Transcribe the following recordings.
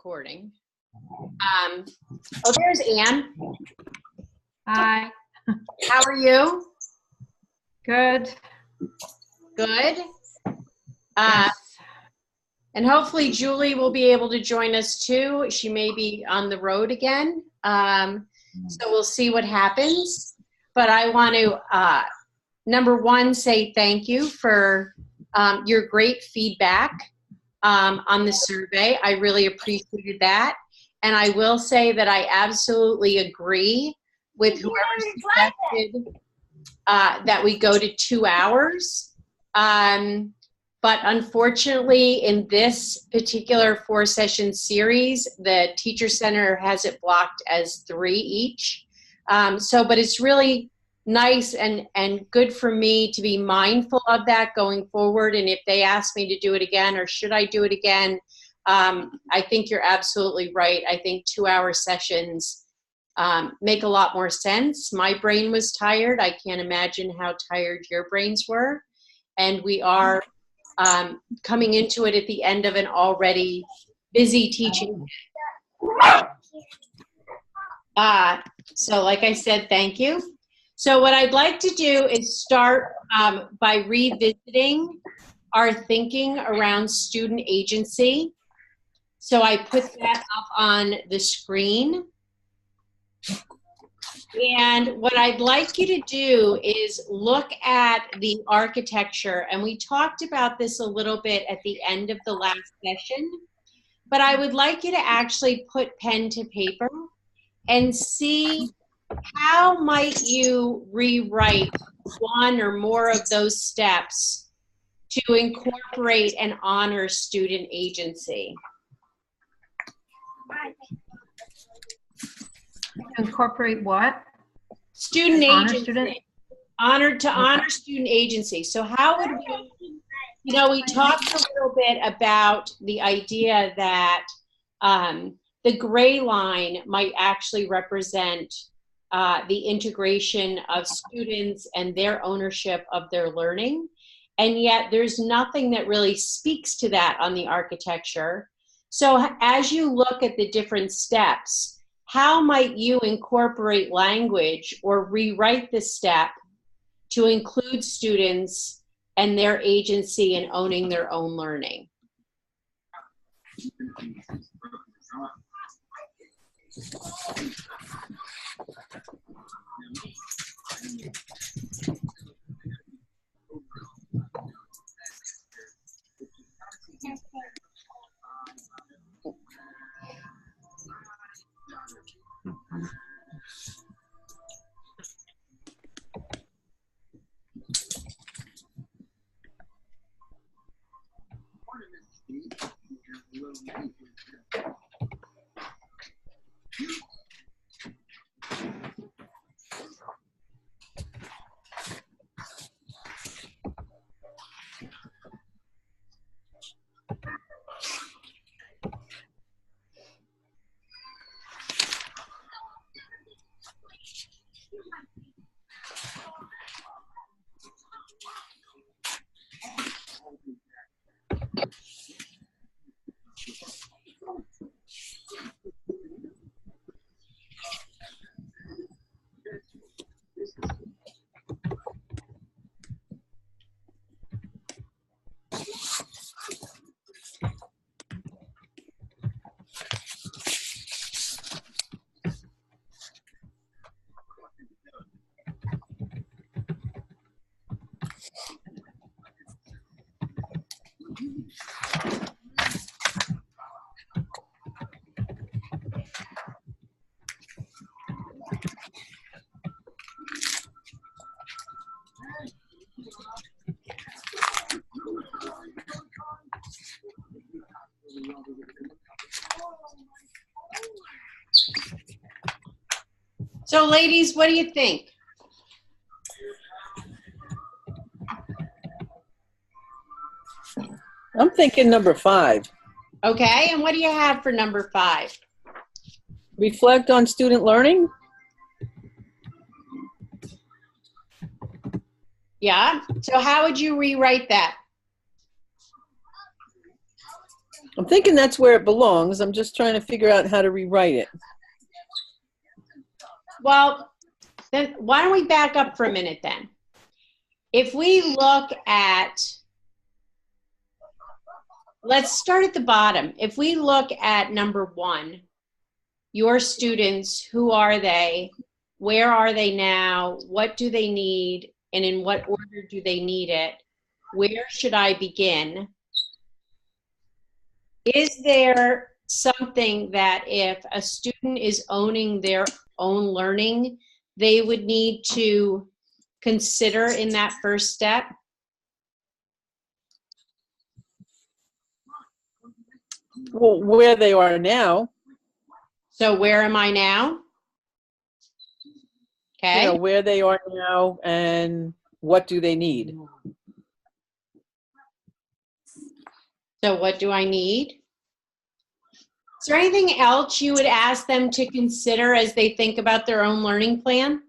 recording. Oh, there's Anne. Hi. How are you? Good. Good. Yes. And hopefully Julie will be able to join us too. She may be on the road again. So we'll see what happens. But I want to, number one, say thank you for your great feedback on the survey. I really appreciated that. And I will say that I absolutely agree with whoever suggested that we go to 2 hours. But unfortunately, in this particular 4-session series, the Teacher Center has it blocked as 3 each. But it's really nice and good for me to be mindful of that going forward. And if they ask me to do it again, or should I do it again, I think you're absolutely right. I think 2-hour sessions make a lot more sense. My brain was tired. I can't imagine how tired your brains were. And we are coming into it at the end of an already busy teaching. So like I said, thank you. So what I'd like to do is start by revisiting our thinking around student agency. So I put that up on the screen. And what I'd like you to do is look at the architecture, and we talked about this a little bit at the end of the last session, but I would like you to actually put pen to paper and see how might you rewrite one or more of those steps to incorporate and honor student agency. Incorporate what? Student agency. Student? Honor student agency. So how would we, we talked a little bit about the idea that the gray line might actually represent the integration of students and their ownership of their learning. And yet there's nothing that really speaks to that on the architecture. So as you look at the different steps, how might you incorporate language or rewrite the step to include students and their agency in owning their own learning? So ladies, what do you think? I'm thinking number 5. Okay, and what do you have for number 5? Reflect on student learning. Yeah, so how would you rewrite that? I'm thinking that's where it belongs. I'm just trying to figure out how to rewrite it. Well, then why don't we back up for a minute then? If we look at, let's start at the bottom. If we look at number 1, your students, who are they? Where are they now? What do they need? And in what order do they need it? Where should I begin? Is there something that if a student is owning their own learning, they would need to consider in that first step? Well, where they are now. So where am I now? Okay. You know, where they are now and what do they need? So what do I need? Is there anything else you would ask them to consider as they think about their own learning plan?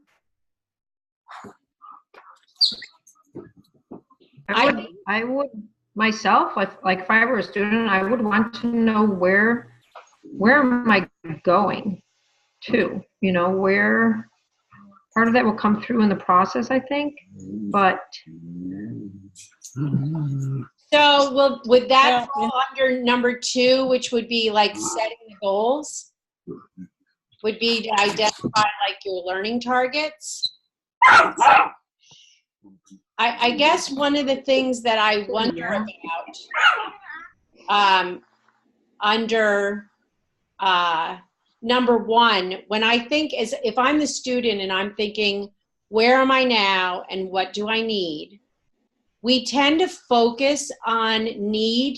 I would myself, like if I were a student, I would want to know where am I going to? You know, where part of that will come through in the process, I think. But so would that fall under number 2, which would be like setting the goals? Would be to identify like your learning targets? I guess one of the things that I wonder about under number 1, when I think is if I'm the student and I'm thinking, where am I now and what do I need? We tend to focus on need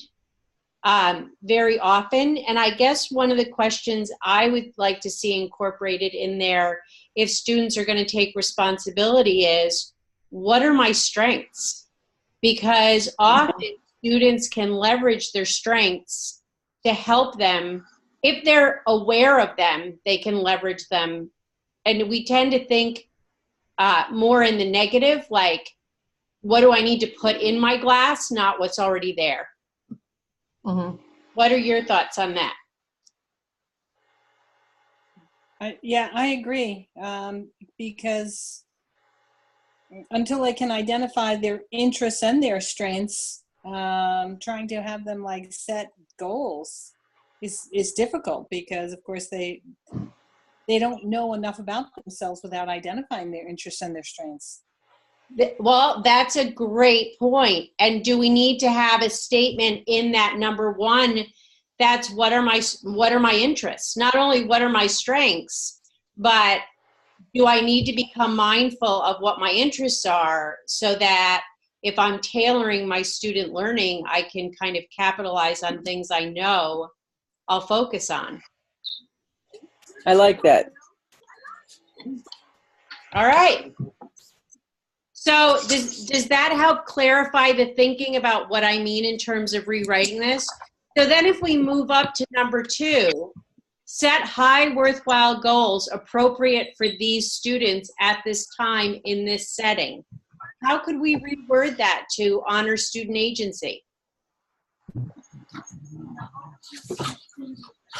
very often. And I guess one of the questions I would like to see incorporated in there, if students are going to take responsibility, is what are my strengths? Because often students can leverage their strengths to help them. If they're aware of them, they can leverage them. And we tend to think more in the negative, like, what do I need to put in my glass, not what's already there. mm-hmm. What are your thoughts on that? Yeah, I agree. Because until they can identify their interests and their strengths, trying to have them like set goals is difficult because of course they don't know enough about themselves without identifying their interests and their strengths. Well, that's a great point. And do we need to have a statement in that number 1? That's what are my interests? Not only what are my strengths, but do I need to become mindful of what my interests are so that if I'm tailoring my student learning, I can kind of capitalize on things I know I'll focus on. I like that. All right. So does that help clarify the thinking about what I mean in terms of rewriting this? So then if we move up to number 2, set high worthwhile goals appropriate for these students at this time in this setting. How could we reword that to honor student agency?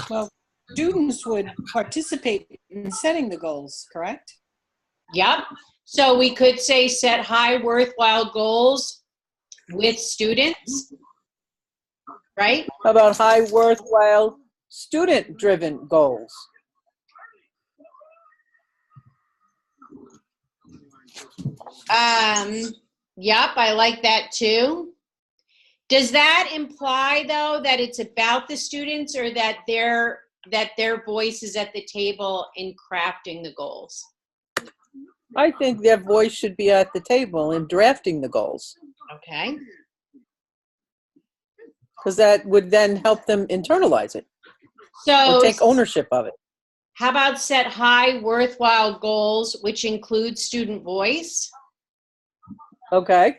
Well, students would participate in setting the goals, correct? Yep. So we could say set high worthwhile goals with students, right? How about high worthwhile student-driven goals? Yep, I like that too. Does that imply though that it's about the students or that their voice is at the table in crafting the goals? I think their voice should be at the table in drafting the goals, Okay. because that would then help them internalize it So or take ownership of it. how about set high worthwhile goals, which include student voice? Okay.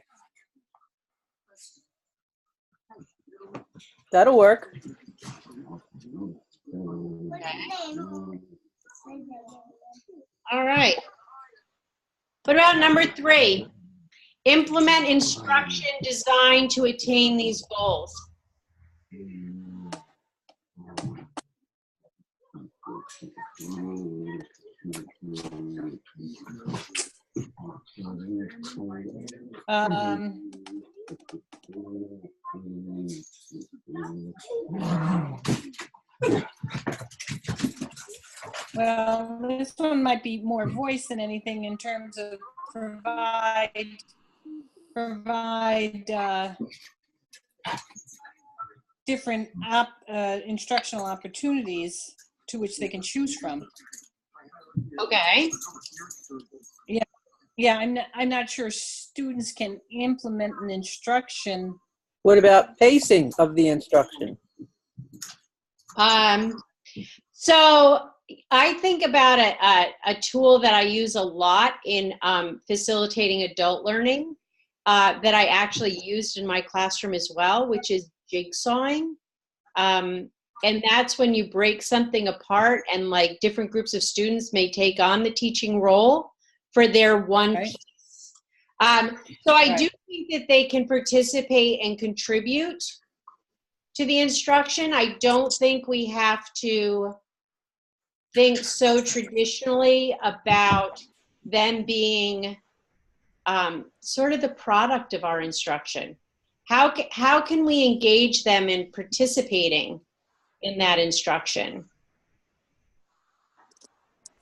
That'll work. Okay. All right. What about number 3? Implement instruction designed to attain these goals. Um, well, this one might be more voice than anything in terms of provide different instructional opportunities to which they can choose from. Okay. Yeah, I'm not sure students can implement an instruction. What about pacing of the instruction? So I think about a tool that I use a lot in facilitating adult learning that I actually used in my classroom as well, which is jigsawing. And that's when you break something apart and like different groups of students may take on the teaching role for their one Right. piece. So I Right. do think that they can participate and contribute to the instruction. I don't think we have to think so traditionally about them being sort of the product of our instruction. How can we engage them in participating in that instruction?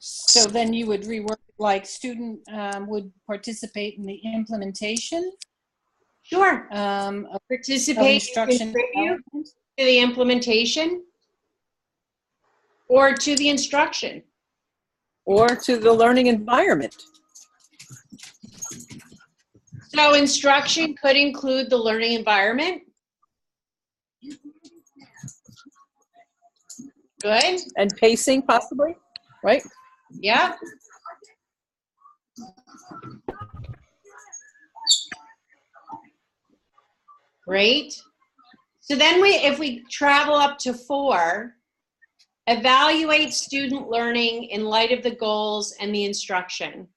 So then you would rework, like student would participate in the implementation Sure. of Participate and instruction contribute development? to the implementation or to the instruction. Or to the learning environment? So instruction could include the learning environment. Good. And pacing possibly, right? Yeah. Great. So then if we travel up to 4, evaluate student learning in light of the goals and the instruction.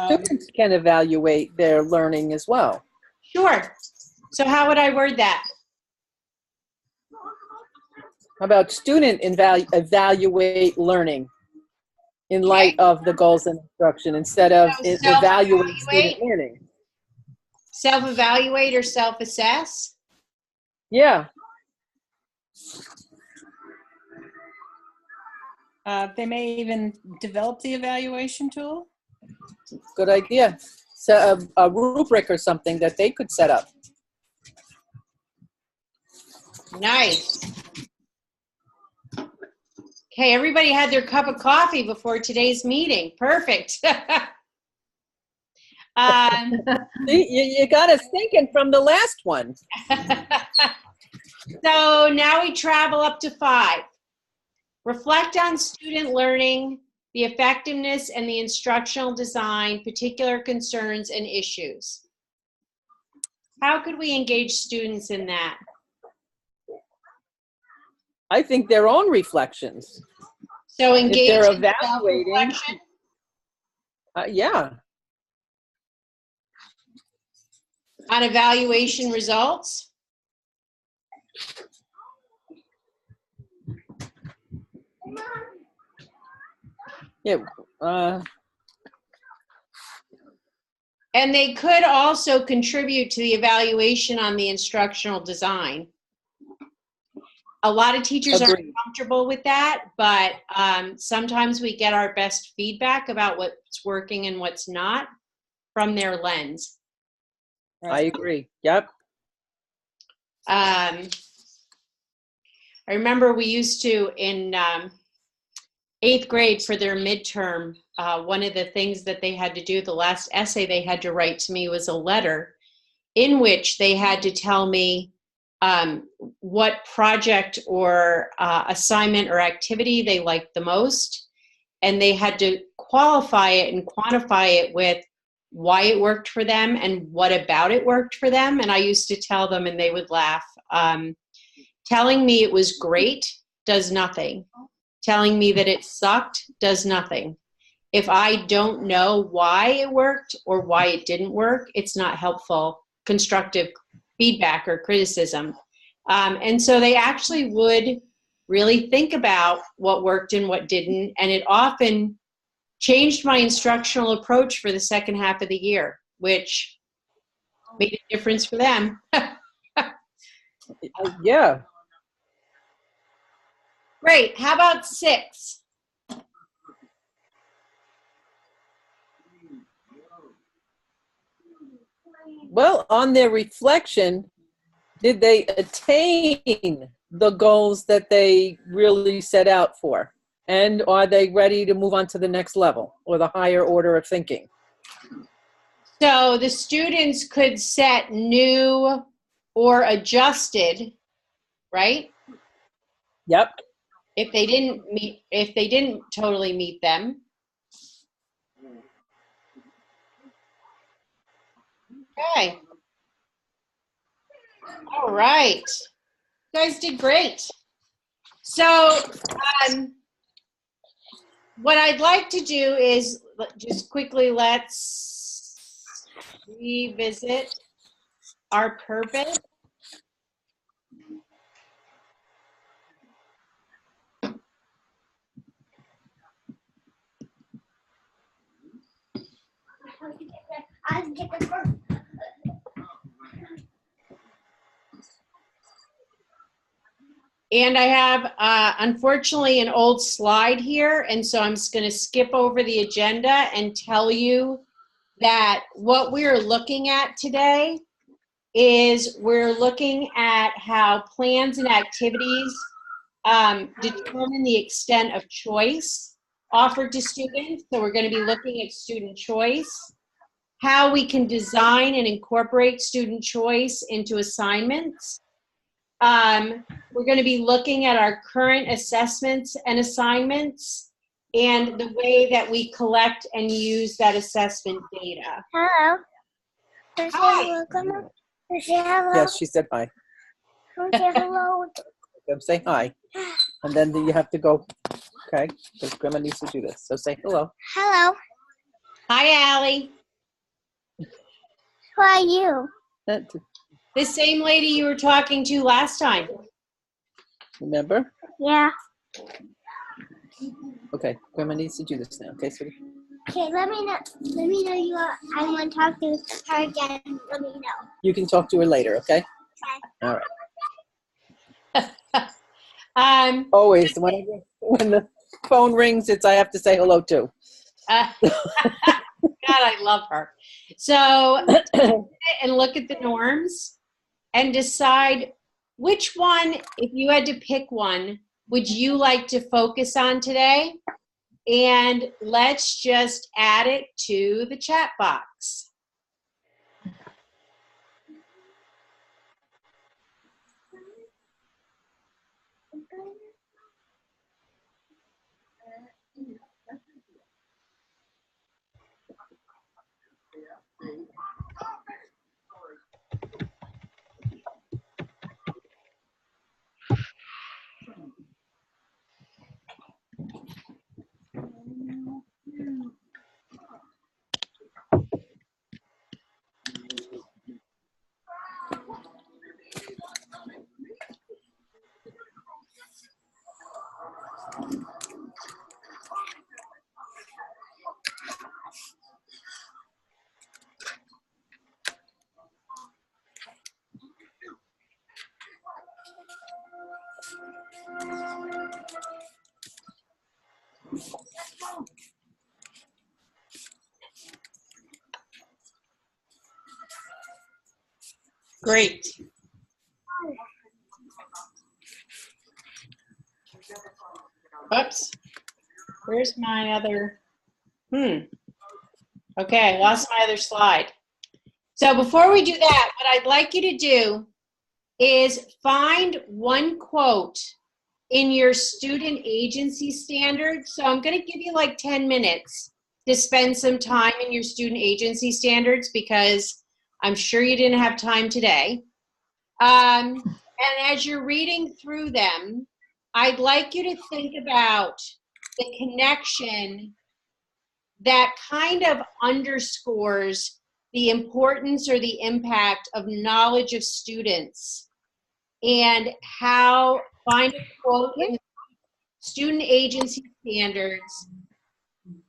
Students can evaluate their learning as well. Sure. So how would I word that? How about student evaluate learning in light of the goals and instruction instead of So evaluate student self-evaluate? learning? Self-evaluate or self-assess? Yeah, They may even develop the evaluation tool. good idea. So a rubric or something that they could set up. Nice. Okay, everybody had their cup of coffee before today's meeting. Perfect. See, you got us thinking from the last one. So now we travel up to 5. Reflect on student learning, the effectiveness and the instructional design, particular concerns and issues. How could we engage students in that? I think their own reflections. So engage they're in evaluating, self-reflection. Yeah, On evaluation results. yeah. And they could also contribute to the evaluation on the instructional design. A lot of teachers aren't Agreed. comfortable with that, but sometimes we get our best feedback about what's working and what's not from their lens. I agree. Yep. I remember we used to, in 8th grade for their midterm, one of the things that they had to do, the last essay they had to write to me was a letter in which they had to tell me what project or assignment or activity they liked the most. And they had to qualify it and quantify it with why it worked for them and what about it worked for them. And I used to tell them and they would laugh. Telling me it was great does nothing. Telling me that it sucked does nothing. If I don't know why it worked or why it didn't work, it's not helpful constructive feedback or criticism. And so they actually would really think about what worked and what didn't, and it often changed my instructional approach for the second half of the year, which made a difference for them. Yeah. Great. How about 6? Well, on their reflection, did they attain the goals that they really set out for? And are they ready to move on to the next level or the higher order of thinking? So the students could set new or adjusted, right? Yep. If they didn't totally meet them. Okay. All right. You guys did great. So what I'd like to do is just quickly let's revisit our purpose. And I have, unfortunately, an old slide here, and so I'm just going to skip over the agenda and tell you that what we're looking at today is we're looking at how plans and activities determine the extent of choice offered to students. So we're going to be looking at student choice, how we can design and incorporate student choice into assignments. We're going to be looking at our current assessments and assignments and the way that we collect and use that assessment data. Hello. Hi. Say hello. Yes, she said hi. Say hello. Say hi. And then you have to go, okay? Because Grandma needs to do this. So say hello. Hello. Hi, Allie. Who are you? The same lady you were talking to last time. Remember? Yeah. Okay, Grandma needs to do this now. Okay, sweetie? Okay, let me know. Let me know you are. I want to talk to her again. Let me know. You can talk to her later, okay? Okay. All right. Always, when the phone rings, I have to say hello too. God, I love her. So, and look at the norms and decide which one, if you had to pick one, would you like to focus on today? And let's just add it to the chat box. Great. Oops. Where's my other? Okay, I lost my other slide. So before we do that, what I'd like you to do is find one quote in your student agency standards. So I'm going to give you like 10 minutes to spend some time in your student agency standards because I'm sure you didn't have time today. And as you're reading through them, I'd like you to think about the connection that kind of underscores the importance or the impact of knowledge of students and how find a quote in student agency standards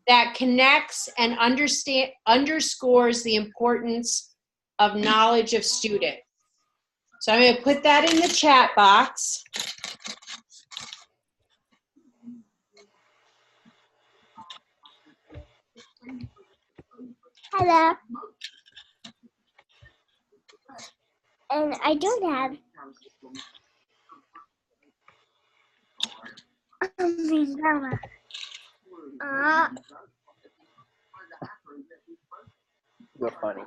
that connects and underscores the importance of knowledge of students. So I'm going to put that in the chat box. Hello. And I don't have. Umbrella. You're funny.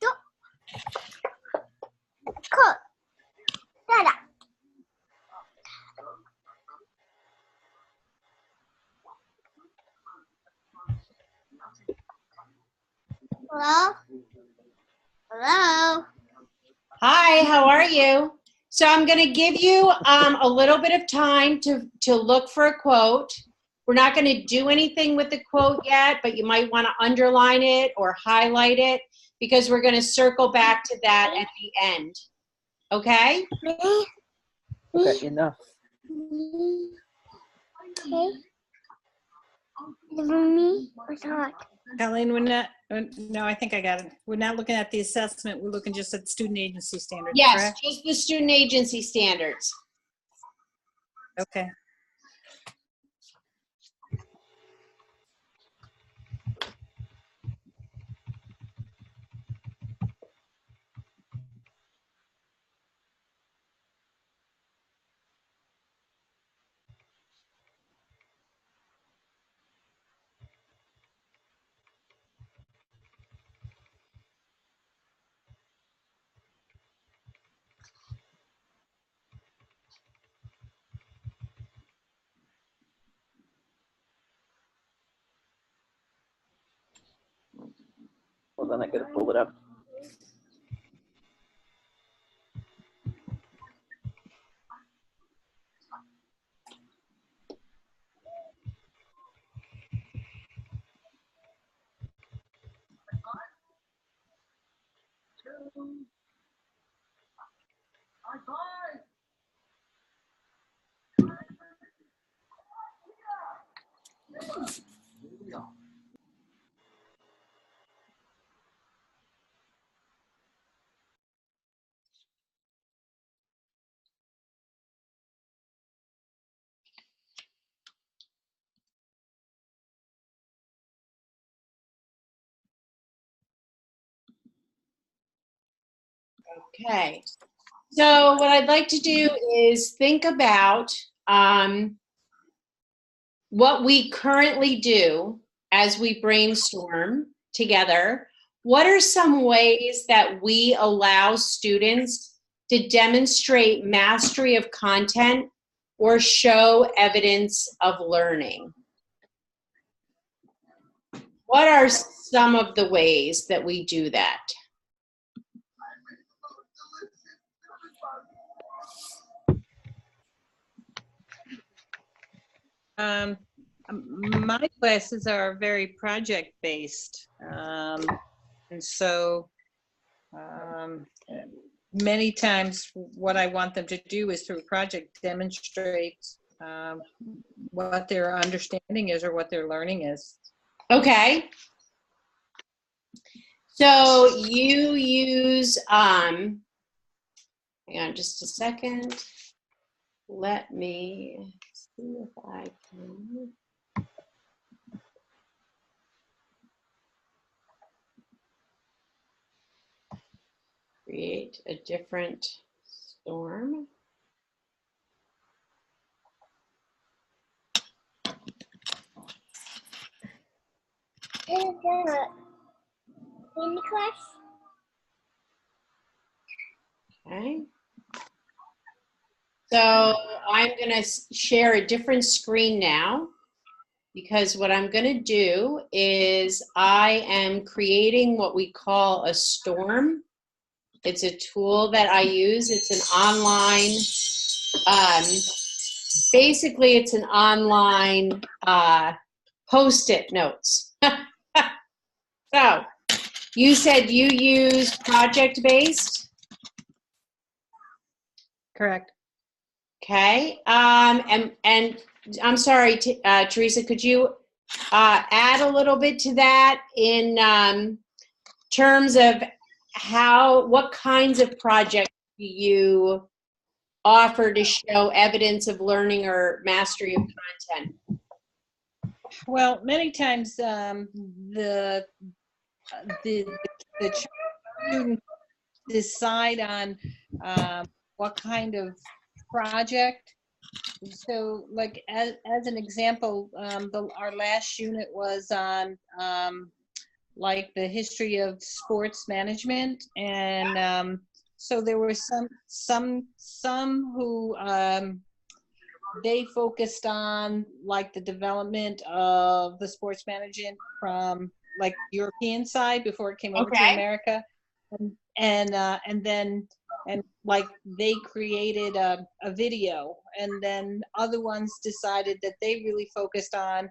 Don't. Cool. Dada. Hello? Hello? Hi, how are you? So I'm going to give you a little bit of time to look for a quote. We're not going to do anything with the quote yet, but you might want to underline it or highlight it because we're going to circle back to that at the end. Okay? Okay, enough. Okay. For me, it's hard. Colleen, we're not, no, I think I got it. We're not looking at the assessment. We're looking just at student agency standards, Yes, correct? just the student agency standards. Okay. Well, then I gotta pull it up. Okay. So what I'd like to do is think about what we currently do as we brainstorm together. What are some ways that we allow students to demonstrate mastery of content or show evidence of learning? What are some of the ways that we do that? My classes are very project-based. And so many times what I want them to do is through a project demonstrate what their understanding is or what their learning is. Okay. So you use, hang on just a second. Let me see if I can. Create a different storm. In the class? Okay. So I'm going to share a different screen now because what I'm going to do is I am creating what we call a storm. It's a tool that I use. It's an online basically it's an online post-it notes. So you said you use project-based. Correct. Okay. And I'm sorry, Teresa, could you add a little bit to that in terms of what kinds of projects do you offer to show evidence of learning or mastery of content? Well, many times the students decide on what kind of project. So, like as an example, our last unit was on like the history of sports management, and so there were some who they focused on like the development of the sports management from like European side before it came over to America, and then like they created a video, and then other ones decided that they really focused on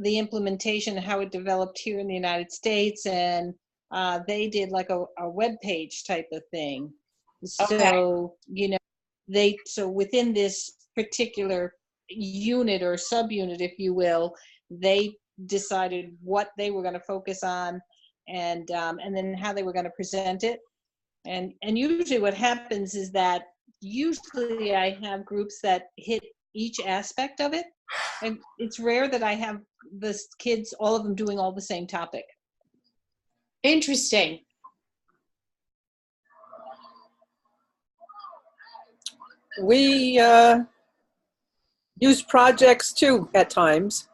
the implementation, how it developed here in the United States, and they did like a web page type of thing. So you know, so within this particular unit or subunit, if you will, they decided what they were going to focus on, and then how they were going to present it. And usually what happens is that usually I have groups that hit each aspect of it. And it's rare that I have the kids, all of them doing all the same topic. Interesting. We use projects too at times.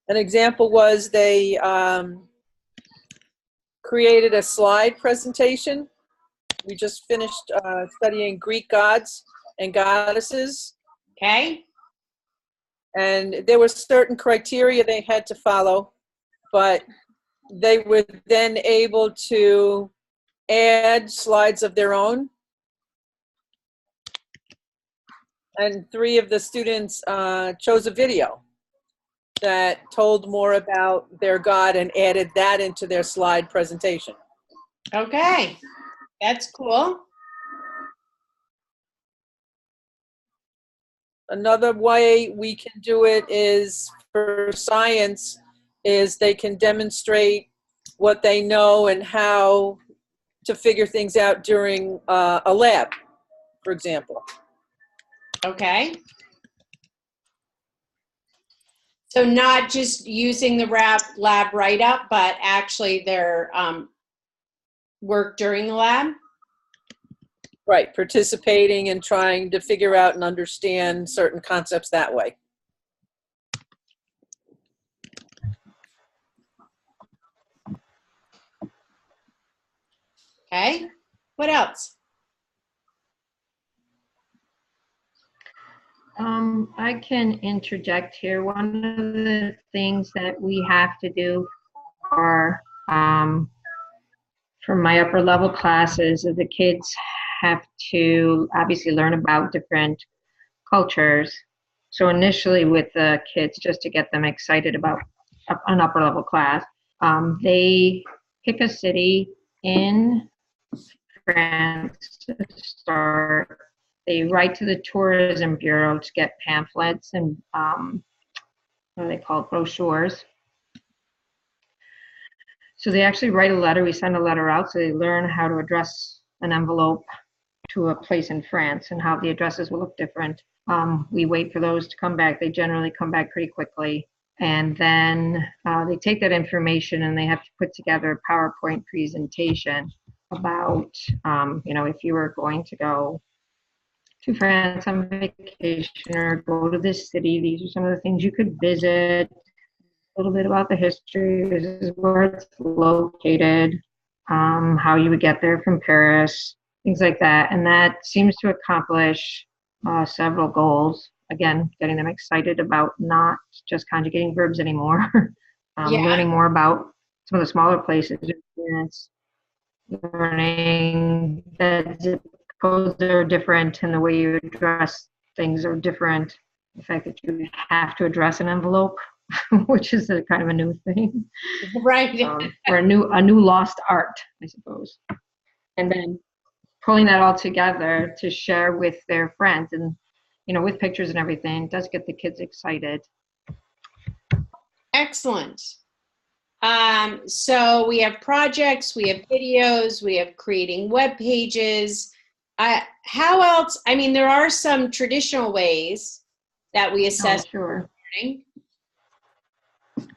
An example was they created a slide presentation. We just finished studying Greek gods and goddesses. Okay. And there were certain criteria they had to follow, but they were then able to add slides of their own. And 3 of the students chose a video that told more about their god and added that into their slide presentation. Okay. That's cool. Another way we can do it is for science, is they can demonstrate what they know and how to figure things out during a lab, for example. Okay. So not just using the lab write-up, but actually their work during the lab? Right, participating and trying to figure out and understand certain concepts that way. Okay. What else? I can interject here. One of the things that we have to do for my upper level classes is the kids have to obviously learn about different cultures. So initially with the kids, just to get them excited about an upper level class, they pick a city in France to start. They write to the tourism bureau to get pamphlets and what are they called, brochures. So they actually write a letter. We send a letter out so they learn how to address an envelope to a place in France and how the addresses will look different. We wait for those to come back. They generally come back pretty quickly. And then they take that information and they have to put together a PowerPoint presentation about, if you were going to go to France on vacation or go to this city, these are some of the things you could visit, a little bit about the history, this is where it's located, how you would get there from Paris, things like that. And that seems to accomplish several goals. Again, getting them excited about not just conjugating verbs anymore, learning more about some of the smaller places, learning that zip codes are different in the way you address things are different. The fact that you have to address an envelope, which is a kind of a new thing, Right. or a new lost art, I suppose. And then pulling that all together to share with their friends, and with pictures and everything, does get the kids excited. Excellent. So we have projects, we have videos, we have creating web pages. How else? I mean, there are some traditional ways that we assess Sure. learning.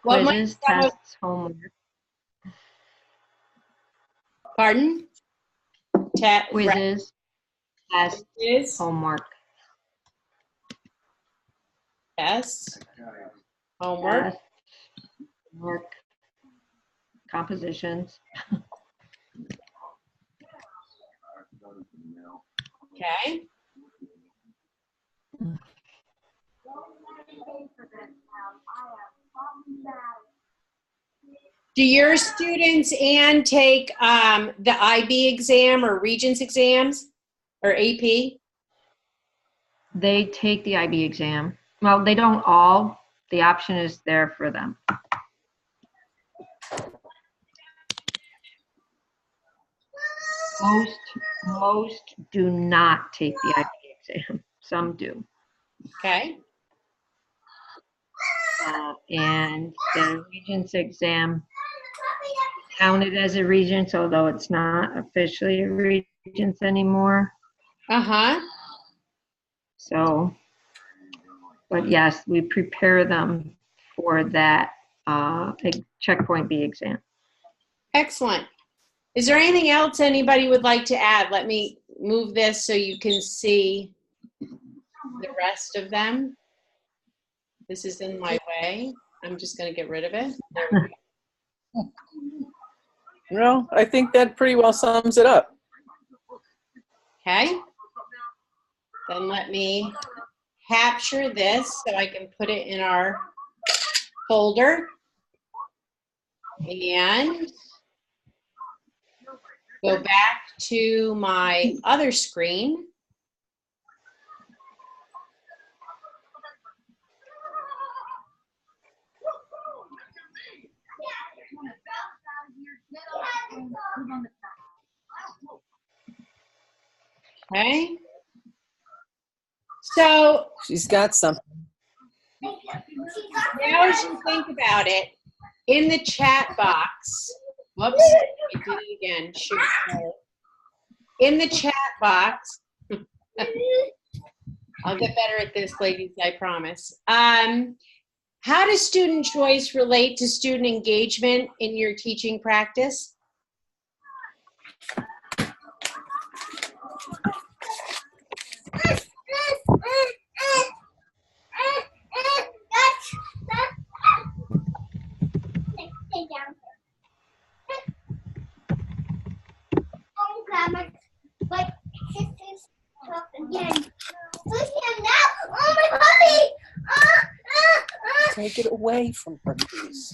What might Quizzes, some of- tests, homework. Pardon? Quizzes, tests, Quizzes, homework. yes. Homework. Tests, homework, compositions. Okay. Do your students and take the IB exam or Regents exams or AP? They take the IB exam. Well, they don't all. The option is there for them. Most do not take the IB exam. Some do. Okay. And the Regents exam counted as a Regents, although it's not officially a Regents anymore. Uh-huh. So, but yes, we prepare them for that checkpoint B exam. Excellent. Is there anything else anybody would like to add? Let me move this so you can see the rest of them. This is in my way. I'm just going to get rid of it. There we go. No, I think that pretty well sums it up. Okay. Then let me capture this so I can put it in our folder. And go back to my other screen. Okay. So She's got something. now as you think about it, in the chat box, whoops, I did it again. Shoot. Sorry. In the chat box, I'll get better at this, ladies, I promise. How does student choice relate to student engagement in your teaching practice? Take it away from her, please.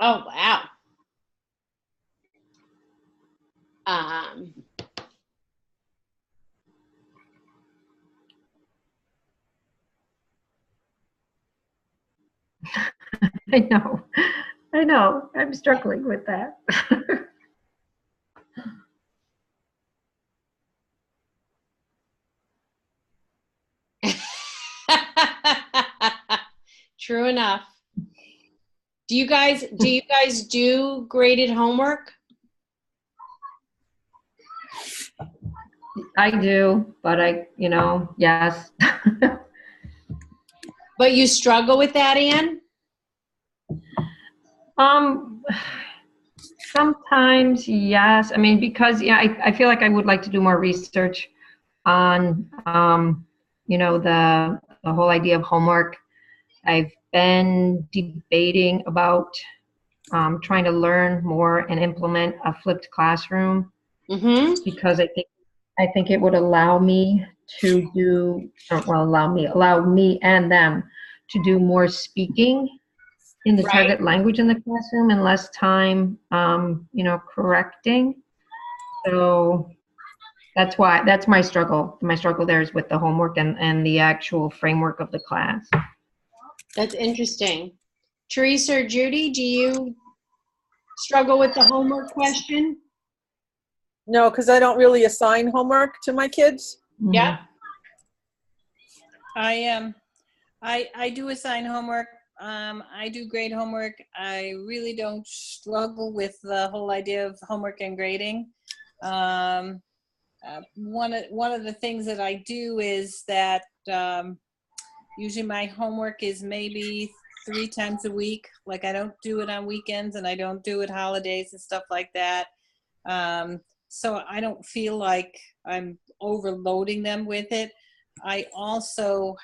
Oh, wow. Um, I know. I know. I'm struggling with that. True enough. Do you guys do graded homework? I do, but yes. But you struggle with that, Anne? Um, Sometimes, yes. I mean, because I feel like I would like to do more research on, the whole idea of homework. I've been debating about trying to learn more and implement a flipped classroom Mm-hmm. because I think it would allow me to do, well, allow me and them to do more speaking in the Right. target language in the classroom and less time, correcting. So that's my struggle. My struggle there is with the homework and the actual framework of the class. That's interesting. Teresa or Judy, do you struggle with the homework question? No, because I don't really assign homework to my kids. Yeah. I do assign homework. I do grade homework. I really don't struggle with the whole idea of homework and grading. One of the things that I do is that usually my homework is maybe 3 times a week. Like I don't do it on weekends and I don't do it holidays and stuff like that. So I don't feel like I'm overloading them with it. I also,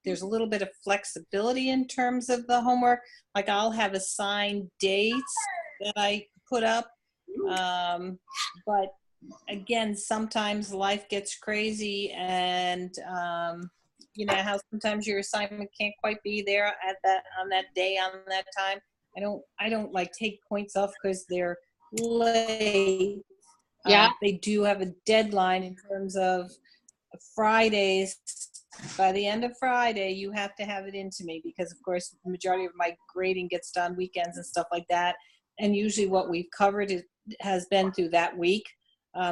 there's a little bit of flexibility in terms of the homework. Like I'll have assigned dates that I put up. But again, sometimes life gets crazy and, you know how sometimes your assignment can't quite be there on that day, on that time. I don't like take points off because they're late. Yeah. They do have a deadline in terms of Fridays. By the end of Friday, you have to have it into me because, of course, the majority of my grading gets done weekends and stuff like that. And usually what we've covered has been through that week.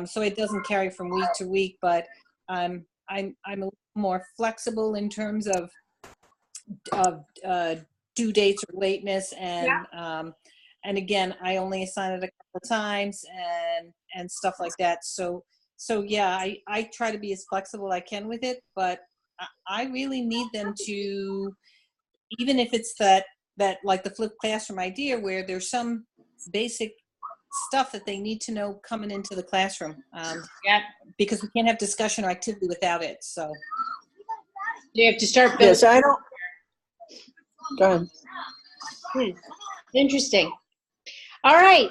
So it doesn't carry from week to week, but I'm a little more flexible in terms of due dates or lateness, and again, I only assign it a couple times and stuff like that. So yeah, I try to be as flexible as I can with it, but I really need them to, even if it's that like the flipped classroom idea where there's some basic stuff that they need to know coming into the classroom. Yeah. Because we can't have discussion or activity without it. So You have to start building. Yes, I don't. Go ahead. Interesting. All right.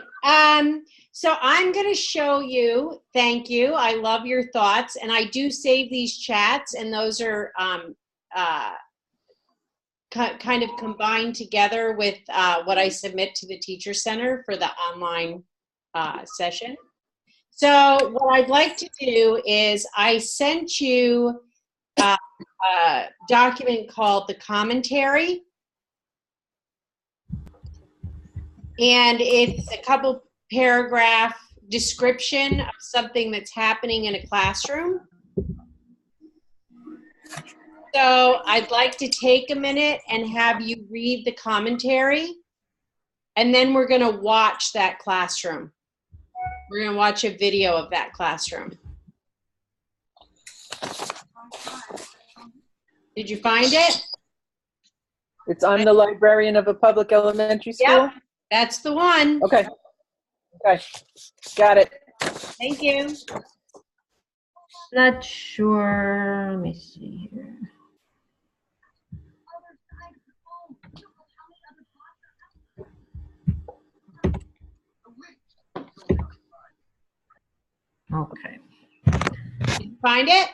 So I'm going to show you. Thank you. I love your thoughts, and I do save these chats, and those are kind of combined together with what I submit to the Teacher Center for the online session. So what I'd like to do is I sent you a document called the commentary. And it's a couple paragraph description of something that's happening in a classroom. So I'd like to take a minute and have you read the commentary, and then we're going to watch that classroom. We're going to watch a video of that classroom. Did you find it? It's on the librarian of a public elementary school? Yep, that's the one. Okay. Okay. Got it. Thank you. Not sure. Let me see here. Okay. Did you find it?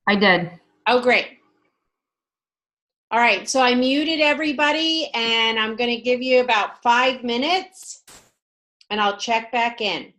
I did. Oh, great. All right, so I muted everybody and I'm going to give you about 5 minutes and I'll check back in.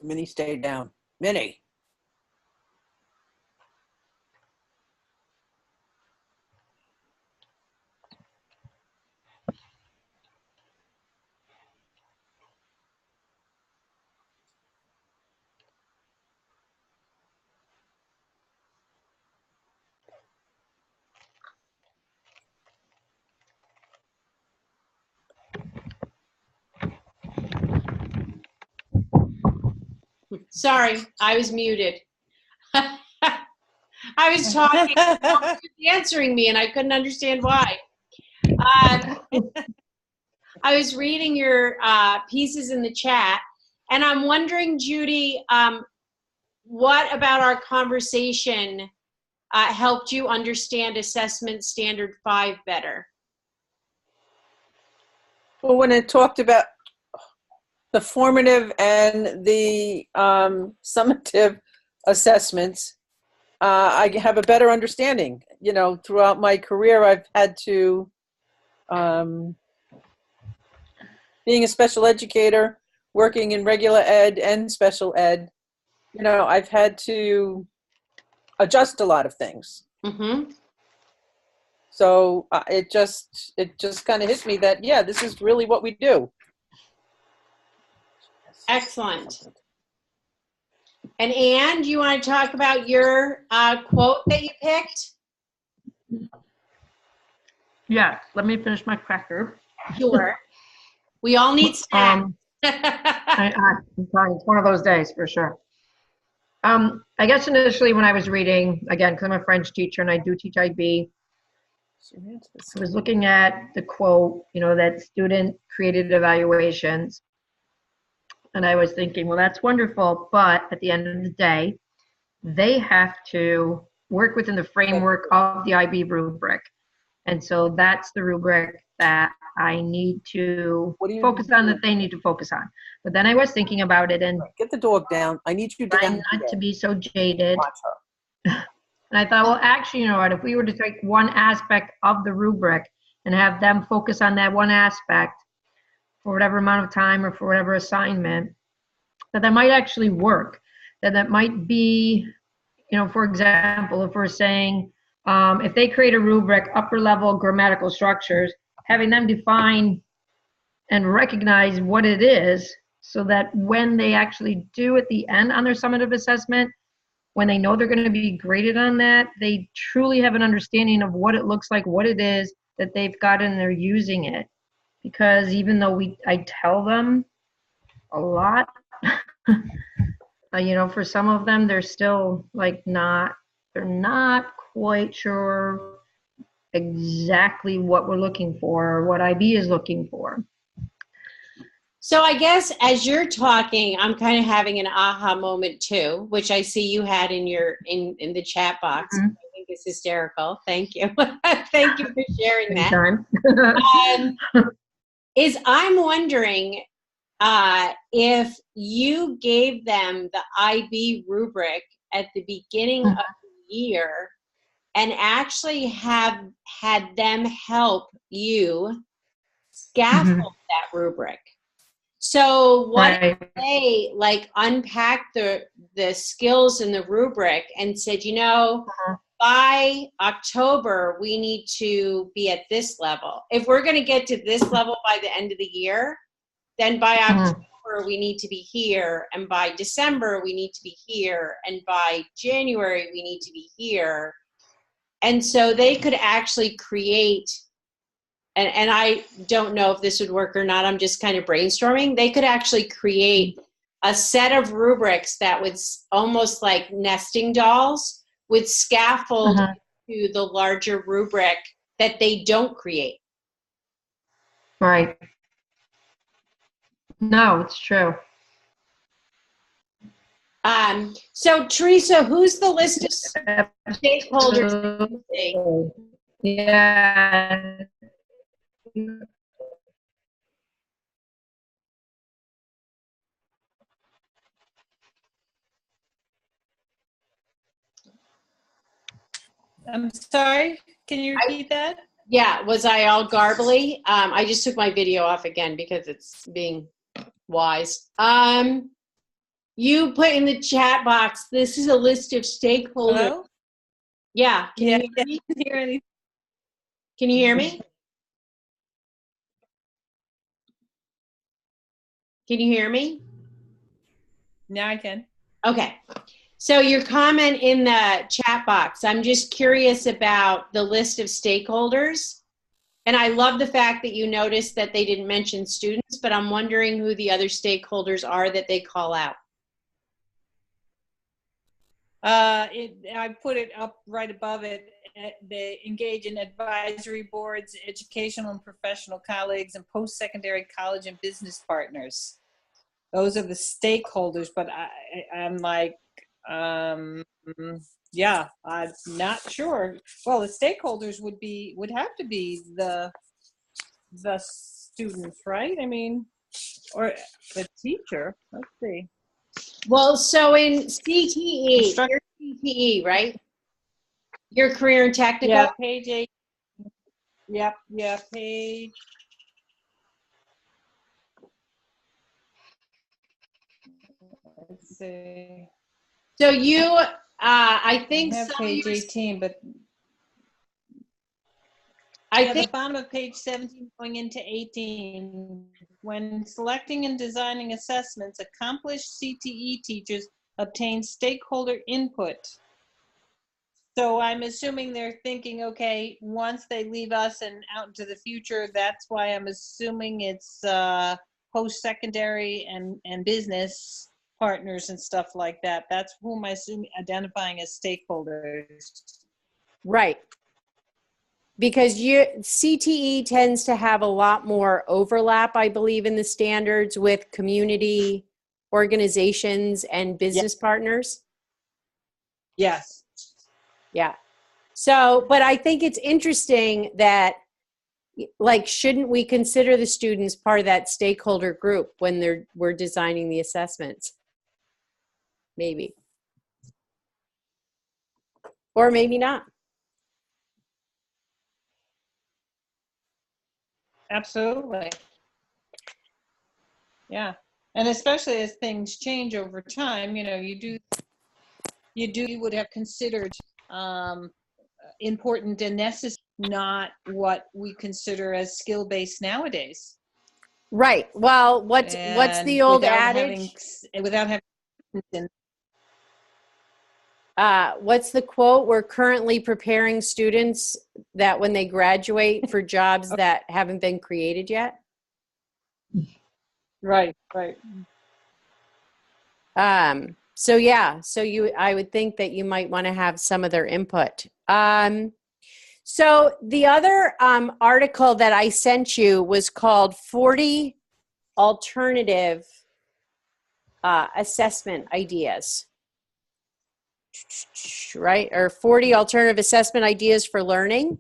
Minnie stayed down. Minnie. Sorry, I was muted. I was talking, answering me, and I couldn't understand why. I was reading your pieces in the chat, and I'm wondering, Judy, what about our conversation helped you understand Assessment Standard 5 better? Well, when it talked about the formative and the summative assessments, I have a better understanding. You know, throughout my career, I've had to, being a special educator, working in regular ed and special ed, you know, I've had to adjust a lot of things. Mm-hmm. So it just kind of hit me that, yeah, this is really what we do. Excellent. And Anne, do you want to talk about your quote that you picked? Yeah, let me finish my cracker. Sure. We all need snacks. I'm sorry, it's one of those days for sure. I guess initially when I was reading, again, because I'm a French teacher and I do teach IB, I was looking at the quote, you know, that student created evaluations. And I was thinking, well, that's wonderful, but at the end of the day, they have to work within the framework of the IB rubric. And so that's the rubric that I need to focus on, that they need to focus on. But then I was thinking about it and Get the dog down. I need you down. not to be so jaded. Watch her. And I thought, well, actually, you know what, if we were to take one aspect of the rubric and have them focus on that one aspect for whatever amount of time or for whatever assignment, that might actually work, that might be for example, if we're saying, if they create a rubric, upper level grammatical structures, having them define and recognize what it is so that when they actually do at the end on their summative assessment, when they know they're going to be graded on that, they truly have an understanding of what it looks like, what it is that they've got, and they're using it. Because even though I tell them a lot, for some of them, they're still like they're not quite sure exactly what we're looking for or what IB is looking for. So I guess as you're talking, I'm kind of having an aha moment too, which I see you had in in the chat box. Mhm. I think it's hysterical. Thank you. Thank you for sharing that. Anytime. Is I'm wondering if you gave them the IB rubric at the beginning of the year and actually had them help you scaffold that rubric. So what if they like unpack the skills in the rubric and said, by October, we need to be at this level. If we're going to get to this level by the end of the year, then by October, we need to be here. And by December, we need to be here. And by January, we need to be here. And so they could actually create, and I don't know if this would work or not, I'm just kind of brainstorming. They could actually create a set of rubrics that would almost like nesting dolls would scaffold to the larger rubric that they don't create. Right. No, it's true. So Teresa, who's the list of stakeholders? Yeah. I'm sorry, can you repeat that? Yeah, was I all garbly? I just took my video off again because it's being wise. You put in the chat box, this is a list of stakeholders. Hello? Yeah, can you hear me? Can't hear anything. Can you hear me? Can you hear me? Now I can. Okay. So your comment in the chat box, I'm just curious about the list of stakeholders. And I love the fact that you noticed that they didn't mention students, but I'm wondering who the other stakeholders are that they call out. I put it up right above it. They engage in advisory boards, educational and professional colleagues, and post-secondary college and business partners. Those are the stakeholders, but I'm like, yeah, I'm not sure. Well, the stakeholders would have to be the students, right? I mean, or the teacher. Let's see. Well, so in CTE, you're CTE, right? Your career and technical? Yeah, page 8. Yep, yeah, page. Let's see. So you, I think I have page 18, but I think the bottom of page 17 going into 18. When selecting and designing assessments, accomplished CTE teachers obtain stakeholder input. So I'm assuming they're thinking, okay, once they leave us and out into the future, that's why I'm assuming it's post-secondary and business partners and stuff like that. That's whom I assume identifying as stakeholders. right. Because CTE tends to have a lot more overlap, I believe, in the standards with community organizations and business partners. Yes. Yeah. So, but I think it's interesting that, like, shouldn't we consider the students part of that stakeholder group when we're designing the assessments? Maybe. Or maybe not. Absolutely. Yeah. And especially as things change over time, you you would have considered important and necessary, not what we consider as skill-based nowadays. Right. Well, what's the old adage? Without having What's the quote? We're currently preparing students that when they graduate for jobs that haven't been created yet. right. So yeah, I would think that you might want to have some of their input. So the other article that I sent you was called 40 Alternative Assessment Ideas. Right? Or 40 alternative assessment ideas for learning.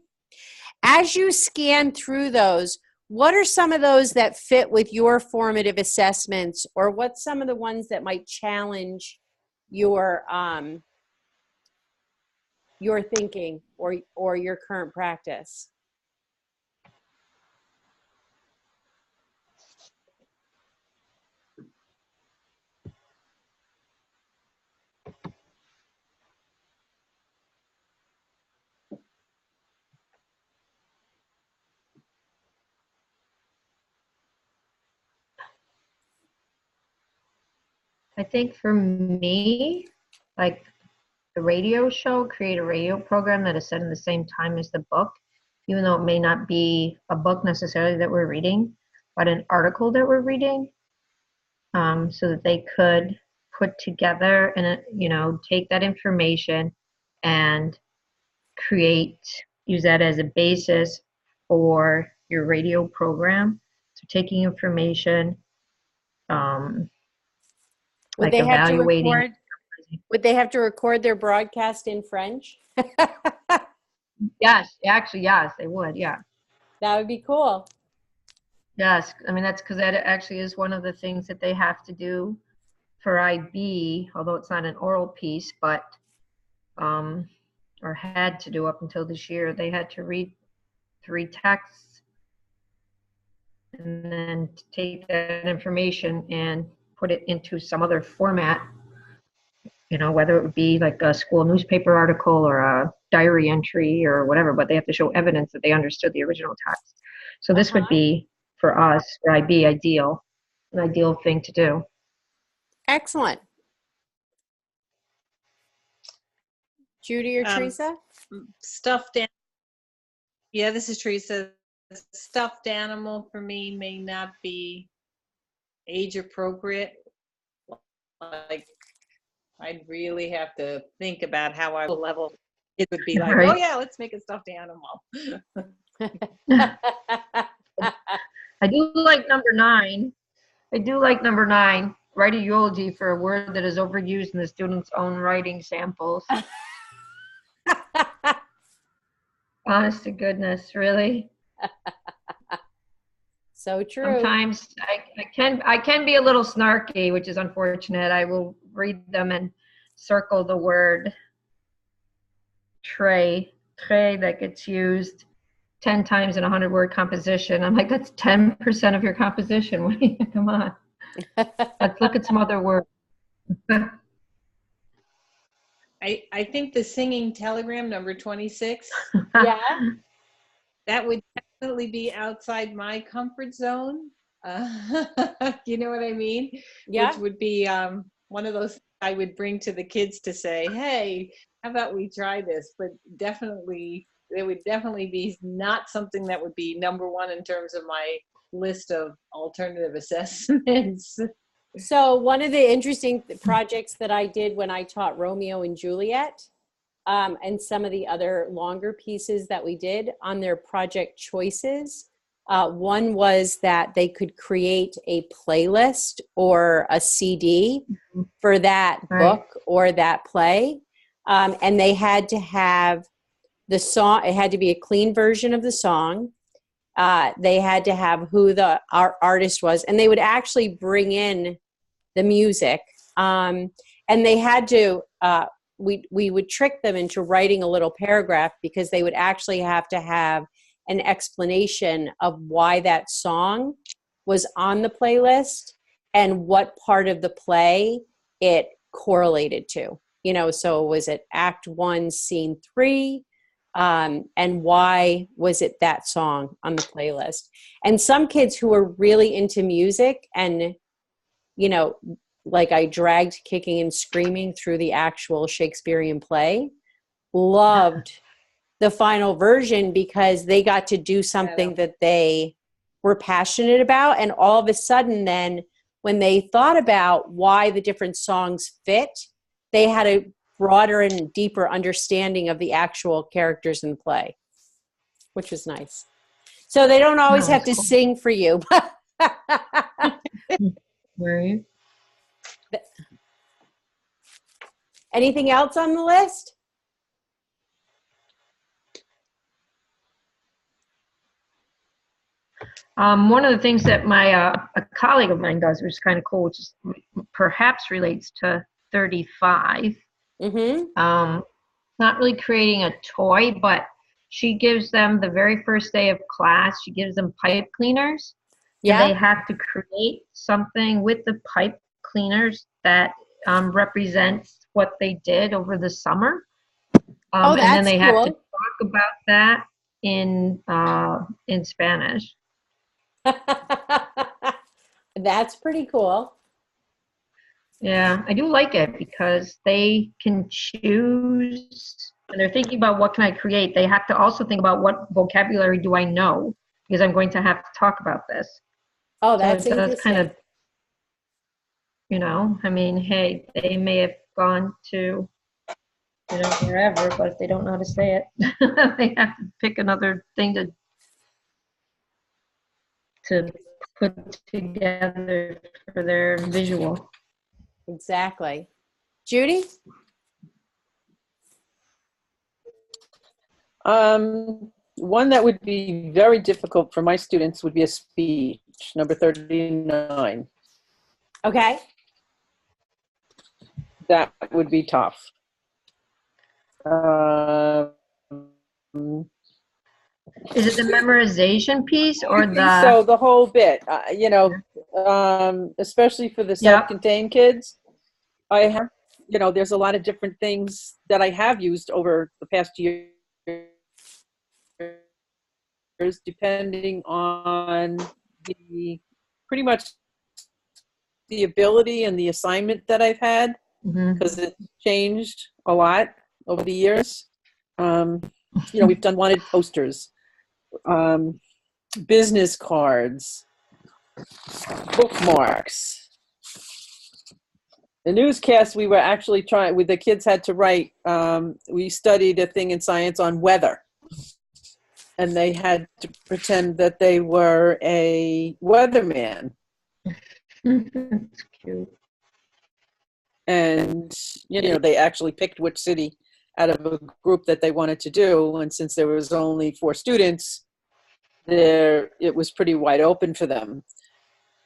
As you scan through those, what are some of those that fit with your formative assessments, or what's some of the ones that might challenge your thinking or your current practice? I think for me, like the radio show, create a radio program that is set in the same time as the book, even though it may not be a book necessarily that we're reading, but an article that we're reading, so that they could put together and, take that information and use that as a basis for your radio program. So taking information, Would they have to record their broadcast in French? Yes, actually, yes, they would. Yeah. That would be cool. Yes. I mean, that's because that actually is one of the things that they have to do for IB, although it's not an oral piece, but, or had to do up until this year. They had to read 3 texts and then take that information and put it into some other format, whether it would be like a school newspaper article or a diary entry or whatever, but they have to show evidence that they understood the original text. So this would be, for us, for IB, an ideal thing to do. Excellent. Judy or Teresa? Yeah, this is Teresa. Stuffed animal for me may not be age appropriate. Like, I'd really have to think about how I would level it would be like, right. Oh yeah, let's make a stuffed animal. I do like number 9. Write a eulogy for a word that is overused in the student's own writing samples. Honest to goodness, really. So true. Sometimes I can be a little snarky, which is unfortunate. I will read them and circle the word tray that gets used 10 times in a 100-word composition. I'm like, that's 10% of your composition. Come on. Let's look at some other words. I think the singing telegram, number 26. Yeah. That would definitely be outside my comfort zone. You know what I mean? Yeah. Which would be one of those I would bring to the kids to say, hey, how about we try this? But definitely, it would definitely be not something that would be number 1 in terms of my list of alternative assessments. So one of the interesting projects that I did when I taught Romeo and Juliet, and some of the other longer pieces that we did on their project choices, one was that they could create a playlist or a CD for that book or that play. And they had to have the song, it had to be a clean version of the song. They had to have who the artist was, and they would actually bring in the music. And they had to, we would trick them into writing a little paragraph, because they would actually have to have an explanation of why that song was on the playlist and what part of the play it correlated to. So was it Act 1, Scene 3? And why was it that song on the playlist? And some kids who were really into music and, like I dragged Kicking and Screaming through the actual Shakespearean play, loved the final version because they got to do something that they were passionate about. And all of a sudden then, when they thought about why the different songs fit, they had a broader and deeper understanding of the actual characters in the play, which was nice. So they don't always have to sing for you. Right. Anything else on the list? One of the things that a colleague of mine does, which is kind of cool, which is perhaps relates to 35. Mm-hmm. Not really creating a toy, but she gives them the very first day of class, she gives them pipe cleaners. Yeah. And they have to create something with the pipe cleaners that represents what they did over the summer. That's and then they have cool. to talk about that in Spanish. That's pretty cool. Yeah, I do like it because they can choose, when they're thinking about what can I create, they have to also think about what vocabulary do I know, because I'm going to have to talk about this. Oh, that's so interesting. That's kind of, hey, they may have gone to, wherever, but if they don't know how to say it, they have to pick another thing to put together for their visual. Exactly. Judy? One that would be very difficult for my students would be a speech, number 39. Okay. That would be tough. Is it the memerization piece or the? So the whole bit, especially for the self-contained kids, I have, there's a lot of different things that I have used over the past year, depending on pretty much the ability and the assignment that I've had, because it's changed a lot over the years. We've done wanted posters, business cards, bookmarks. The newscast we were actually trying, with the kids had to write, we studied a thing in science on weather. And they had to pretend that they were a weatherman. That's cute. And, they actually picked which city out of a group that they wanted to do. And since there was only 4 students, it was pretty wide open for them.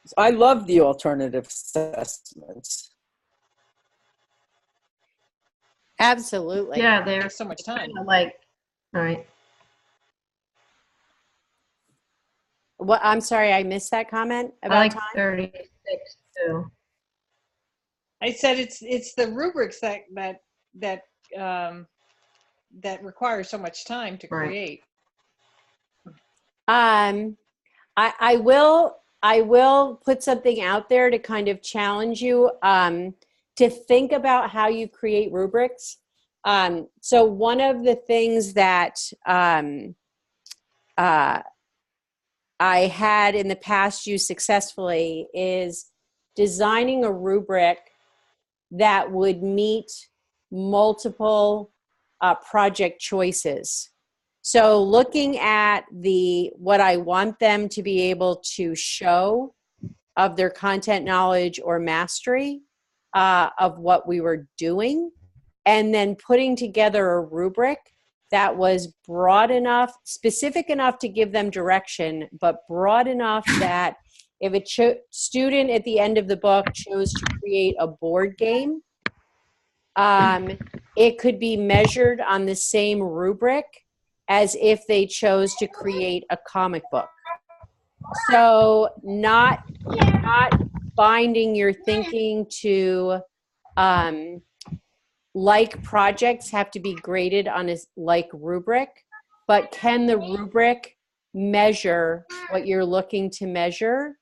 So I love the alternative assessments. Absolutely. Yeah, there's There's so much time. all right. What? I'm sorry, I missed that comment about I like time. 36 too. I said it's the rubrics that require so much time to Right. create. I will put something out there to kind of challenge you to think about how you create rubrics. So one of the things that I had in the past used successfully is designing a rubric that would meet multiple project choices. So looking at what I want them to be able to show of their content knowledge or mastery of what we were doing, and then putting together a rubric that was broad enough, specific enough to give them direction, but broad enough that if a student at the end of the book chose to create a board game, it could be measured on the same rubric as if they chose to create a comic book. So not binding your thinking to like projects have to be graded on a like rubric, but can the rubric measure what you're looking to measure,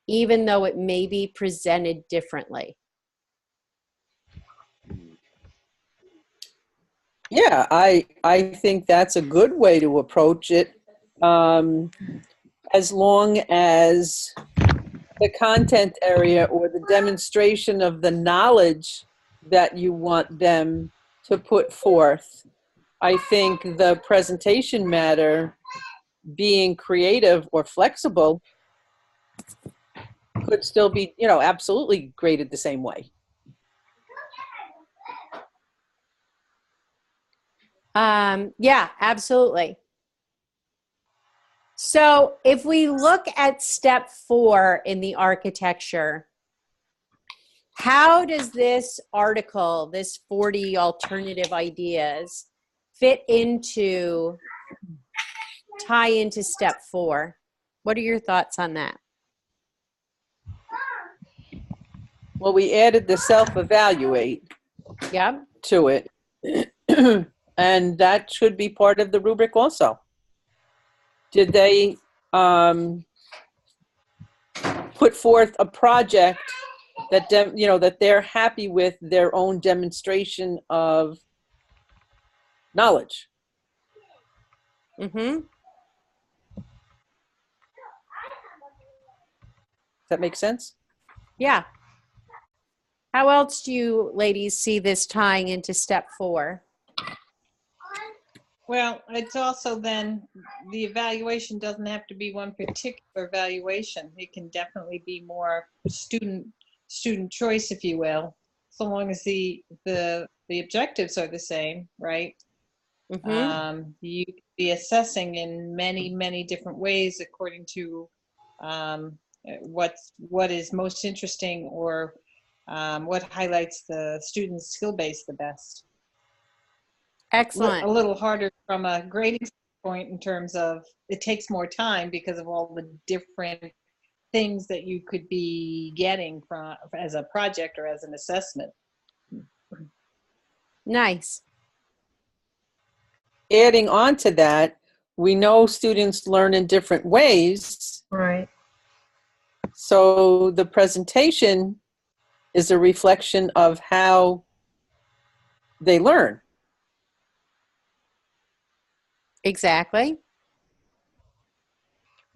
even though it may be presented differently? Yeah, I think that's a good way to approach it, as long as the content area or the demonstration of the knowledge that you want them to put forth. I think the presentation matter, being creative or flexible, could still be, absolutely graded the same way. Yeah, absolutely. So if we look at step 4 in the architecture, how does this article, this 40 alternative ideas, tie into step 4? What are your thoughts on that? Well, we added the self-evaluate Yeah. to it, and that should be part of the rubric also. Did they put forth a project that that they're happy with their own demonstration of knowledge? Mm-hmm. Does that make sense? Yeah. How else do you ladies see this tying into step 4? Well, it's also then the evaluation doesn't have to be one particular evaluation. It can definitely be more student choice, if you will, so long as the objectives are the same, right? Mm-hmm. You could be assessing in many different ways according to what is most interesting, or what highlights the student's skill base the best. Excellent. A little harder from a grading standpoint in terms of it takes more time because of all the different things that you could be getting from as a project or as an assessment. Nice. Adding on to that, we know students learn in different ways. Right. So the presentation is a reflection of how they learn. Exactly. And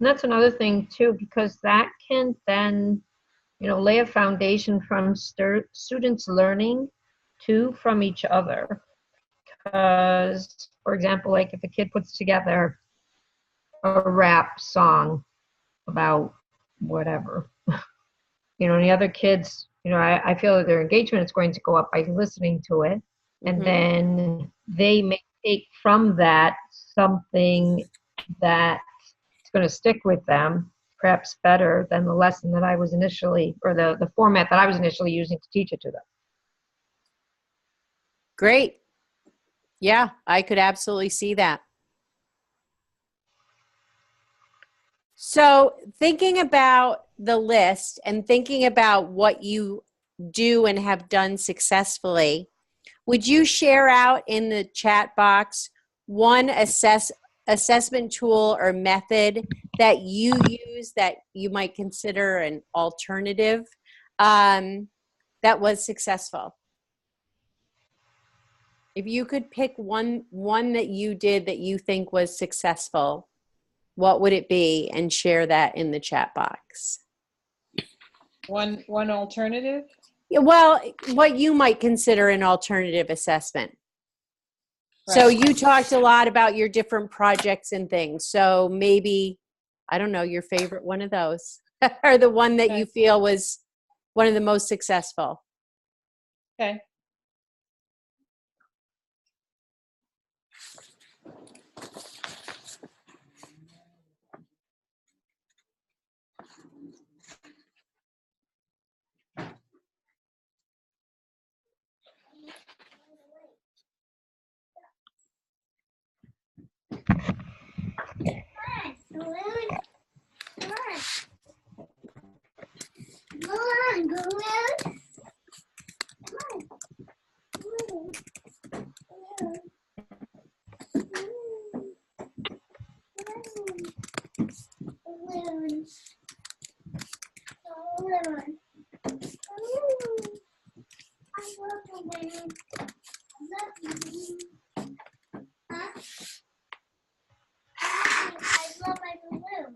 that's another thing too, because that can then, lay a foundation from students learning from each other. Because, for example, like if a kid puts together a rap song about whatever, and the other kids, I feel that their engagement is going to go up by listening to it. And then they may take from that something that's going to stick with them, perhaps better than the lesson that I was initially, or the format that I was initially using to teach it to them. Great. Yeah, I could absolutely see that. So thinking about the list and thinking about what you do and have done successfully, would you share out in the chat box one assessment tool or method that you use that you might consider an alternative that was successful? If you could pick one that you did that you think was successful, what would it be? And share that in the chat box. One alternative? Well, what you might consider an alternative assessment. Right. So you talked a lot about your different projects and things. So maybe, I don't know, your favorite one of those or the one that you feel was one of the most successful. Okay. Come on, balloon. Come on. balloons. Balloon. I love the balloon. I love the balloon. Huh? I love my balloon.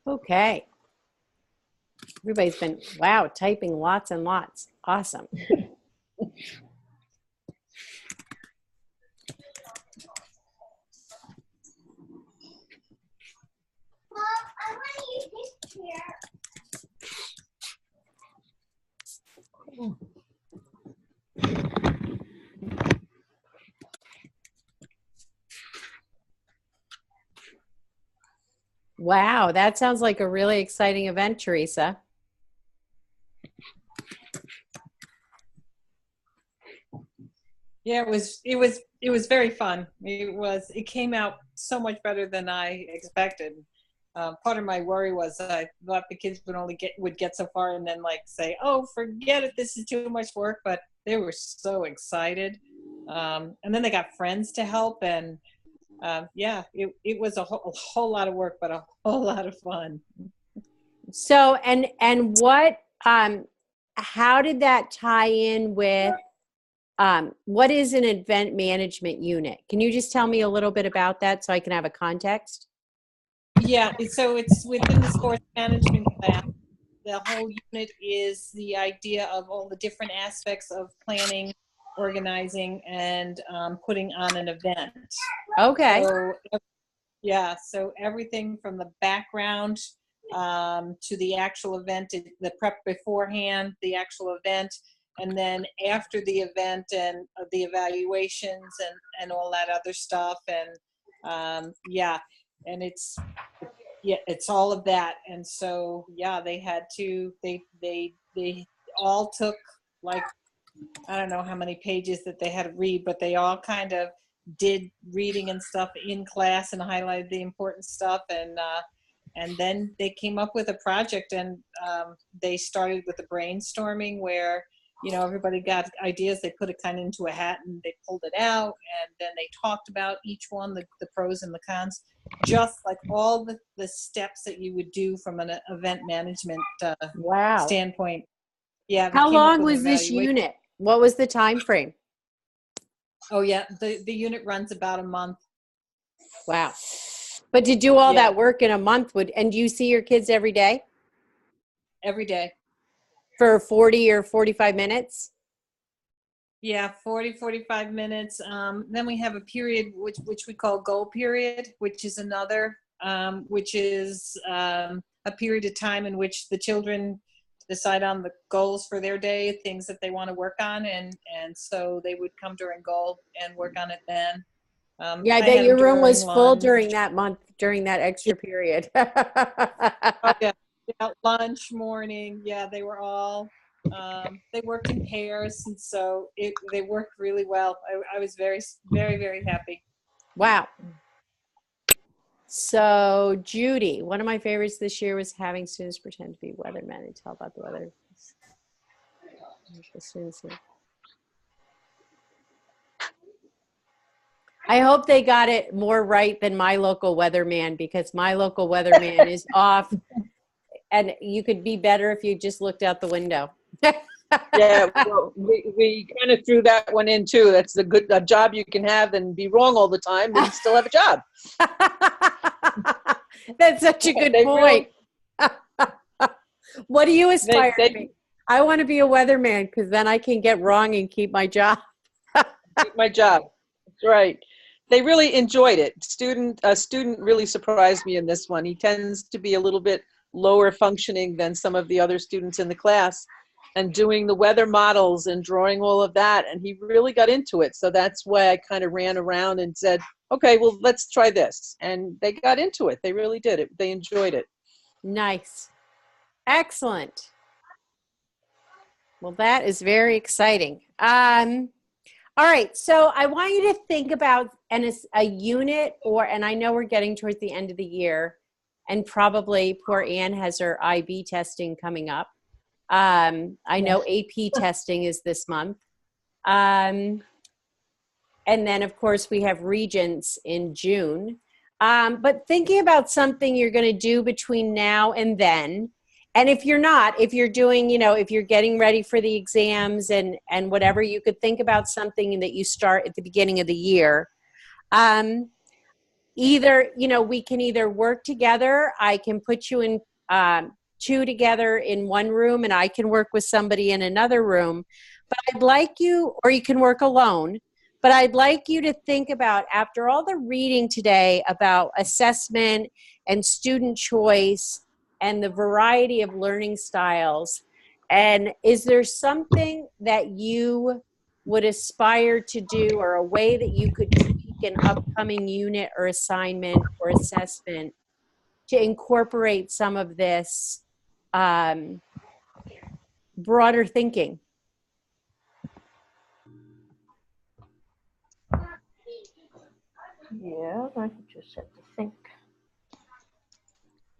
Okay. Everybody's been, wow, typing lots and lots. Awesome. Mom, I want to use this chair. Wow, that sounds like a really exciting event, Teresa. Yeah, it was very fun. It came out so much better than I expected. part of my worry was that I thought the kids would get so far and then like say, "Oh, forget it, this is too much work." But they were so excited, and then they got friends to help, and yeah, it was a whole lot of work, but a whole lot of fun. So, and what, how did that tie in with, what is an event management unit? Can you just tell me a little bit about that so I can have a context? Yeah, so it's within the sports management class. The whole unit is the idea of all the different aspects of planning, organizing, and putting on an event. Okay. So, yeah, so everything from the background to the actual event, the prep beforehand, the actual event, and then after the event and the evaluations and all that other stuff. And yeah, and it's all of that. And so yeah, they had to they all took like, I don't know how many pages that they had to read, but they all kind of did reading and stuff in class and highlighted the important stuff. And then they came up with a project, and they started with the brainstorming where, you know, everybody got ideas. They put it kind of into a hat and they pulled it out, and then they talked about each one, the pros and the cons, just like all the steps that you would do from an event management Wow. standpoint. Yeah. How long was this unit? What was the time frame? Oh yeah, the unit runs about a month. Wow. But to do all Yeah. that work in a month and do you see your kids every day Every day. for 40 or 45 minutes? Yeah, 45 minutes. Then we have a period which we call goal period, which is another, which is a period of time in which the children decide on the goals for their day, things that they want to work on, and so they would come during goal and work on it then. Yeah, I bet your room was full during that month, during that extra period. Oh yeah, yeah, lunch, morning. Yeah, they were all, they worked in pairs, and so they worked really well. I was very, very, very happy. Wow. So Judy, one of my favorites this year was having students pretend to be weathermen and tell about the weather. I hope they got it more right than my local weatherman, because my local weatherman is off, and you could be better if you just looked out the window. Yeah, well, we kind of threw that one in too. That's a job you can have and be wrong all the time and still have a job. That's such a good point. What do you aspire to be? I want to be a weatherman because then I can get wrong and keep my job. Keep my job. That's right. They really enjoyed it. A student really surprised me in this one. He tends to be a little bit lower functioning than some of the other students in the class, and doing the weather models and drawing all of that, and he really got into it. So that's why I kind of ran around and said, okay, well, let's try this. And they got into it. They really did it. They enjoyed it. Nice. Excellent. Well, that is very exciting. All right, so I want you to think about a unit, and I know we're getting towards the end of the year, and probably poor Anne has her IB testing coming up. I know AP testing is this month. And then, of course, we have Regents in June. But thinking about something you're going to do between now and then, and if you're not, if you're doing, if you're getting ready for the exams and whatever, you could think about something that you start at the beginning of the year. Either, we can either work together. I can put you in two together in one room, and I can work with somebody in another room. But I'd like you, or you can work alone, but I'd like you to think about, after all the reading today about assessment and student choice and the variety of learning styles, and is there something that you would aspire to do, or a way that you could tweak an upcoming unit or assignment or assessment to incorporate some of this broader thinking? Yeah, I just have to think.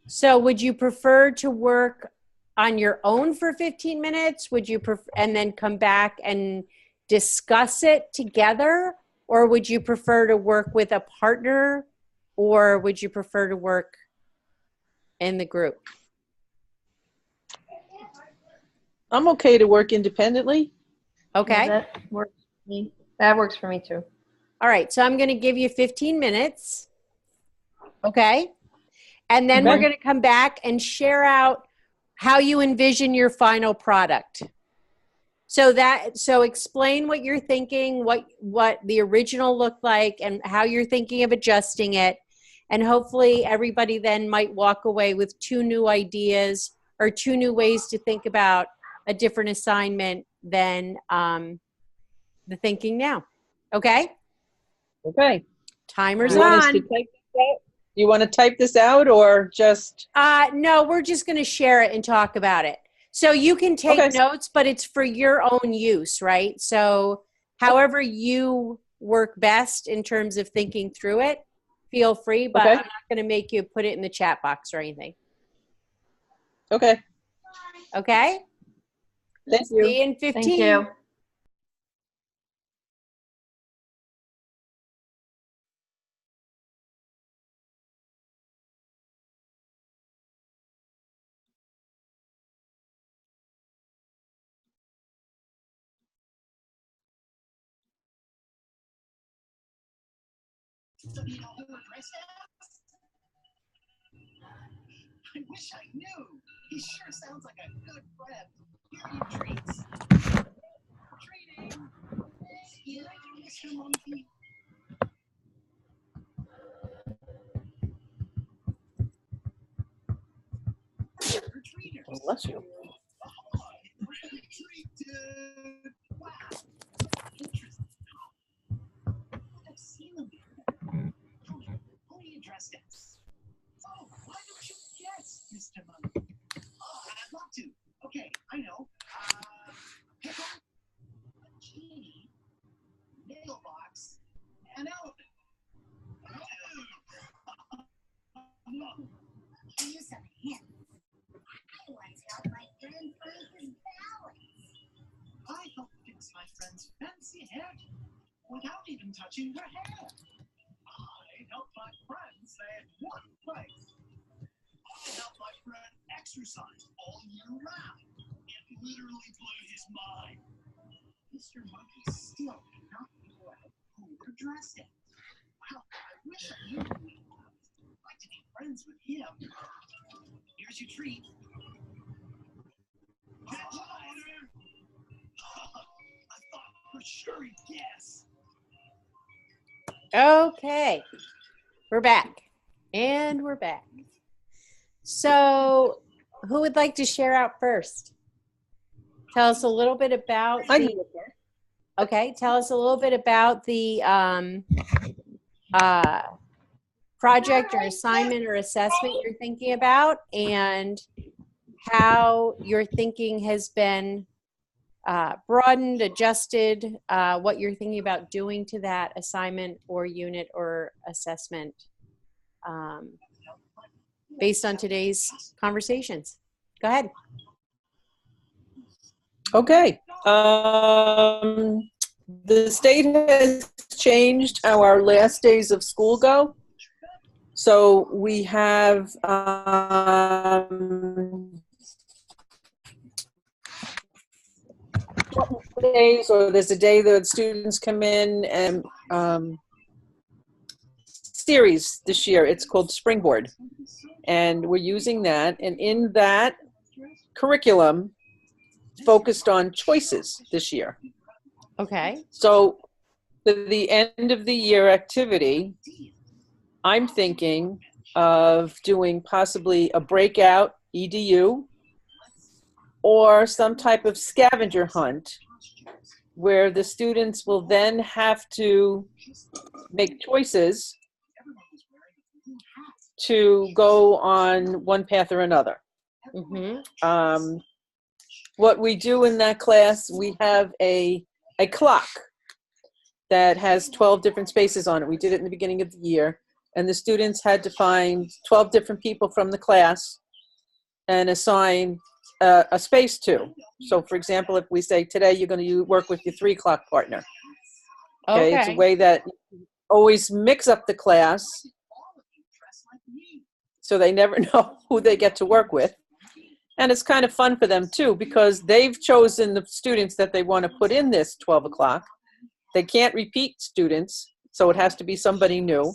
So would you prefer to work on your own for 15 minutes? Would you prefer, and then come back and discuss it together? Or would you prefer to work with a partner? Or would you prefer to work in the group? I'm okay to work independently. Okay. Yeah, that works for me. That works for me too. All right. So I'm going to give you 15 minutes. Okay. And then we're Okay. going to come back and share out how you envision your final product. So explain what you're thinking, what the original looked like, and how you're thinking of adjusting it. And hopefully everybody then might walk away with 2 new ideas or 2 new ways to think about a different assignment than the thinking now. Okay? Okay. Timer's You want us to on. type this out? You want to type this out or just? No, we're just going to share it and talk about it. So you can take Okay. notes, but it's for your own use, right? So however you work best in terms of thinking through it, feel free, but Okay. I'm not going to make you put it in the chat box or anything. Okay. Okay? Thank you. See you in 15. Thank you. I wish I knew. He sure sounds like a good friend. Give you treats. Treating. You, Mr. Monkey. Treaters. Bless you. Treat, wow. Interesting. I've seen them before. Who do you dress as? Oh, why don't you guess, Mr. Monkey? Oh, I'd love to. Okay, I know. Pickle, a genie, mailbox, an elephant. Use some hints. I once helped my friend find his balance. I helped fix my friend's fancy hair without even touching her hair. I helped my friend stay at one place. I helped my friend exercise all year round. It literally blew his mind. Mr. Monkey still cannot figure out who we're dressed as. Well, I wish I knew who he was. I'd like to be friends with him. Here's your treat. Catch you later. I thought for sure he'd guess. Okay. We're back. And we're back. So who would like to share out first? Tell us a little bit about okay, tell us a little bit about the project or assignment or assessment you're thinking about and how your thinking has been broadened, adjusted, what you're thinking about doing to that assignment or unit or assessment based on today's conversations. Go ahead. Okay. The state has changed how our last days of school go. So we have days, or there's a day that students come in and series this year. It's called Springboard. And we're using that. And in that curriculum, focused on choices this year. Okay. So for the end of the year activity, I'm thinking of doing possibly a breakout EDU or some type of scavenger hunt where the students will then have to make choices to go on one path or another. Mm-hmm. What we do in that class, we have a clock that has 12 different spaces on it. We did it in the beginning of the year. and the students had to find 12 different people from the class and assign a space to. So for example, if we say today you're going to work with your 3 o'clock partner. Okay, it's a way that you always mix up the class so they never know who they get to work with. And it's kind of fun for them too, because they've chosen the students that they want to put in this 12 o'clock. They can't repeat students, so it has to be somebody new.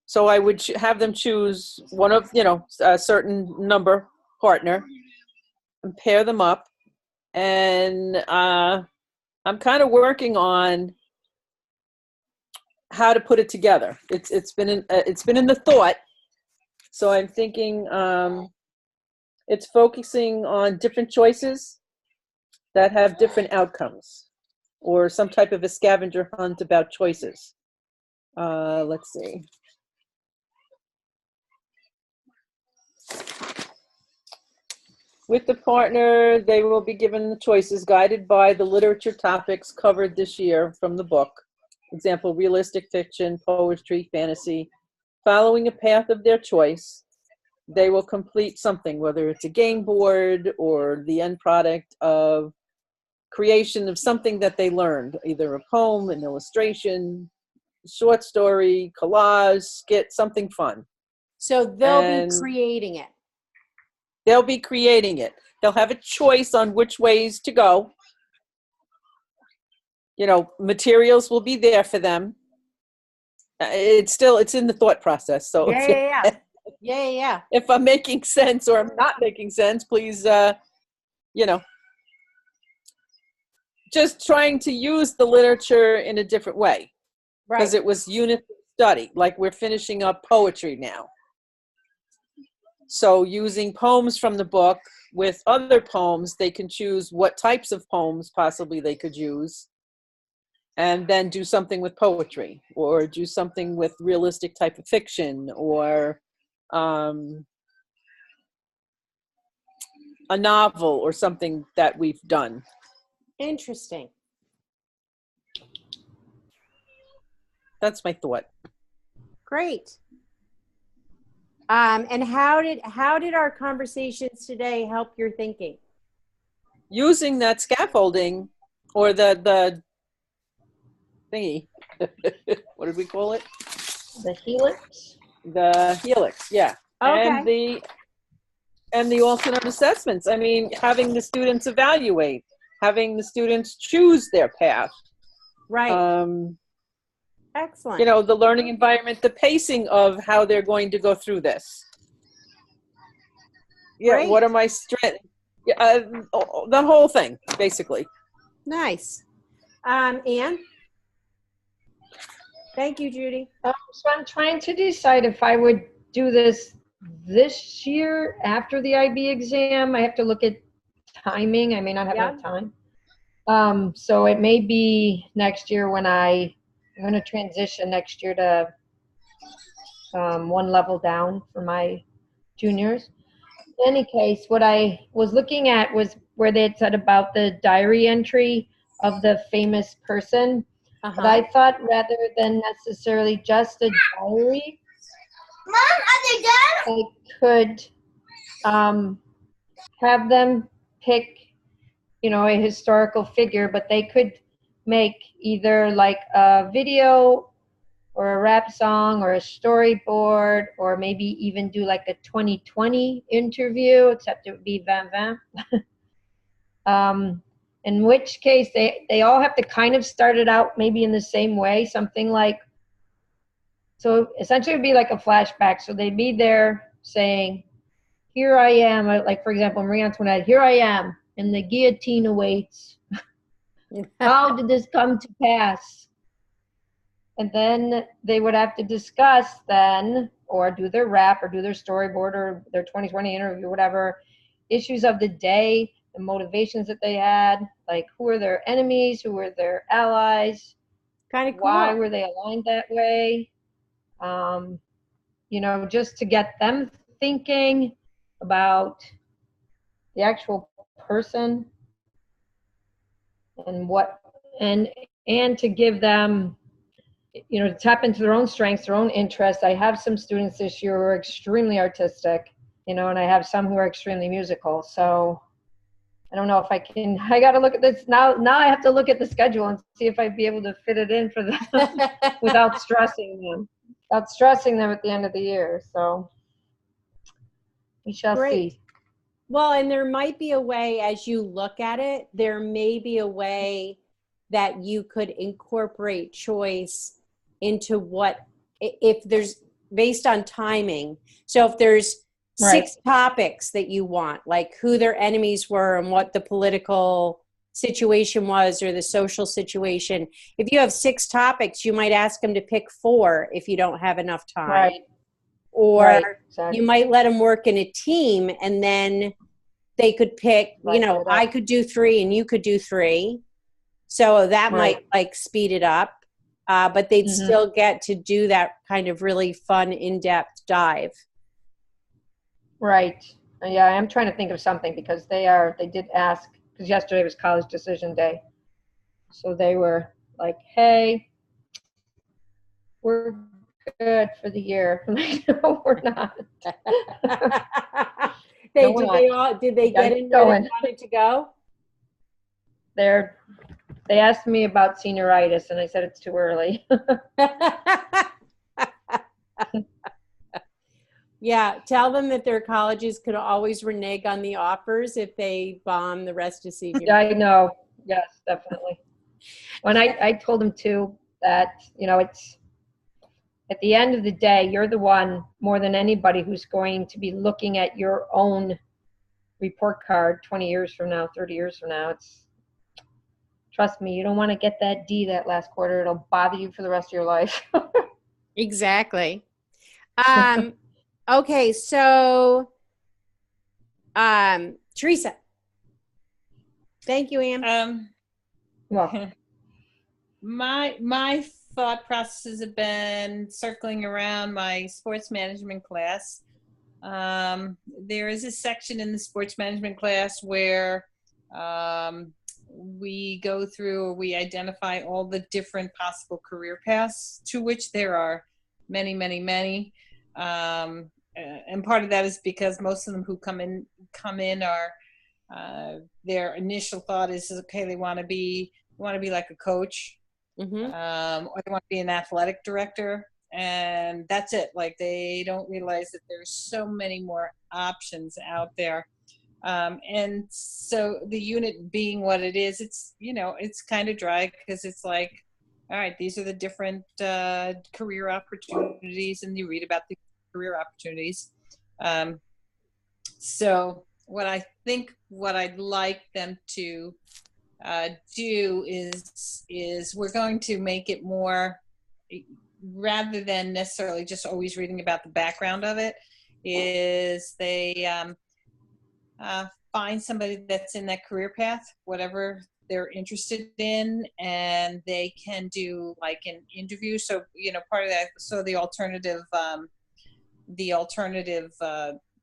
So I would have them choose one of, a certain number partner and pair them up. And I'm kind of working on how to put it together. It's been in the thought. So I'm thinking it's focusing on different choices that have different outcomes, or some type of a scavenger hunt about choices. Let's see. With the partner, they will be given the choices guided by the literature topics covered this year from the book. Example, realistic fiction, poetry, fantasy. Following a path of their choice, they will complete something, whether it's a game board or the end product of creation of something that they learned, either a poem, an illustration, short story, collage, skit, something fun. So they'll be creating it. They'll be creating it. They'll have a choice on which ways to go. Materials will be there for them. It's in the thought process. So Yeah. if I'm making sense or I'm not making sense, please, just trying to use the literature in a different way. Right. Because it was unit study, like we're finishing up poetry now. So using poems from the book with other poems, they can choose what types of poems possibly they could use, and then do something with poetry, or do something with realistic type of fiction, or a novel, or something that we've done. Interesting. That's my thought. Great. And how did our conversations today help your thinking? Using that scaffolding, or the thingy, what did we call it? The helix? The helix, yeah. Okay. And the alternate assessments. I mean, having the students evaluate, having the students choose their path. Right. Excellent. The learning environment, the pacing of how they're going to go through this. Yeah, Great. what are my strengths? The whole thing, basically. Nice. Anne? Thank you, Judy. So I'm trying to decide if I would do this year after the IB exam. I have to look at timing. I may not have enough time. So it may be next year when I'm going to transition next year to one level down for my juniors. In any case, what I was looking at was where they had said about the diary entry of the famous person. But I thought rather than necessarily just a diary, Mom, are they done? I could have them pick, a historical figure, but they could make either like a video or a rap song or a storyboard, or maybe even do like a 2020 interview, except it would be 2020. In which case they all have to kind of start it out maybe in the same way, something like, so essentially it would be like a flashback. So they'd be there saying, here I am, like for example, Marie Antoinette, here I am, and the guillotine awaits. How did this come to pass? And then they would have to discuss then, or do their rap, or do their storyboard, or their 2020 interview, whatever, issues of the day, the motivations that they had, like who were their enemies, who were their allies, Kind of cool. why were they aligned that way, just to get them thinking about the actual person and and to give them to tap into their own strengths, their own interests. I have some students this year who are extremely artistic, and I have some who are extremely musical. So I don't know if I got to look at this now. Now I have to look at the schedule and see if I'd be able to fit it in for them without stressing them at the end of the year. So we shall Great. see. Well, and there might be a way, as you look at it, there may be a way that you could incorporate choice into if there's based on timing. So if there's Right. 6 topics that you want, like who their enemies were and what the political situation was or the social situation. If you have 6 topics, you might ask them to pick 4 if you don't have enough time. Right. Or Right, exactly. you might let them work in a team, and then they could pick, Right, right, I right. could do 3 and you could do 3. So that Right. might speed it up. But they'd Mhm. still get to do that kind of really fun, in-depth dive. Right. Yeah, I am trying to think of something because they did ask, because yesterday was college decision day. So they were like, hey, we're good for the year. I'm like, no, we're not. No, we're not. Did they Gotta get keep in where going. they wanted to go? They asked me about senioritis, and I said it's too early. Yeah, tell them that their colleges could always renege on the offers if they bomb the rest of senior. Yeah, I know. Yes, definitely. When I told him too that, it's at the end of the day, you're the one more than anybody who's going to be looking at your own report card 20 years from now, 30 years from now. Trust me, you don't want to get that D that last quarter. It'll bother you for the rest of your life. Exactly. Okay, so Teresa. Thank you, Ann. Well, My thought processes have been circling around my sports management class. There is a section in the sports management class where we go through, or we identify all the different possible career paths, to which there are many, many, many. And part of that is because most of them who come in are their initial thought is, okay, they want to be like a coach, or they want to be an athletic director, and that's it. Like, they don't realize that there's so many more options out there. And so the unit being what it is, it's kind of dry, because it's like, all right, these are the different career opportunities, and you read about the career opportunities. So what I'd like them to do is we're going to make it more, rather than necessarily just always reading about the background of it, is they find somebody that's in that career path, whatever they're interested in, and they can do like an interview. So, part of that, so the alternative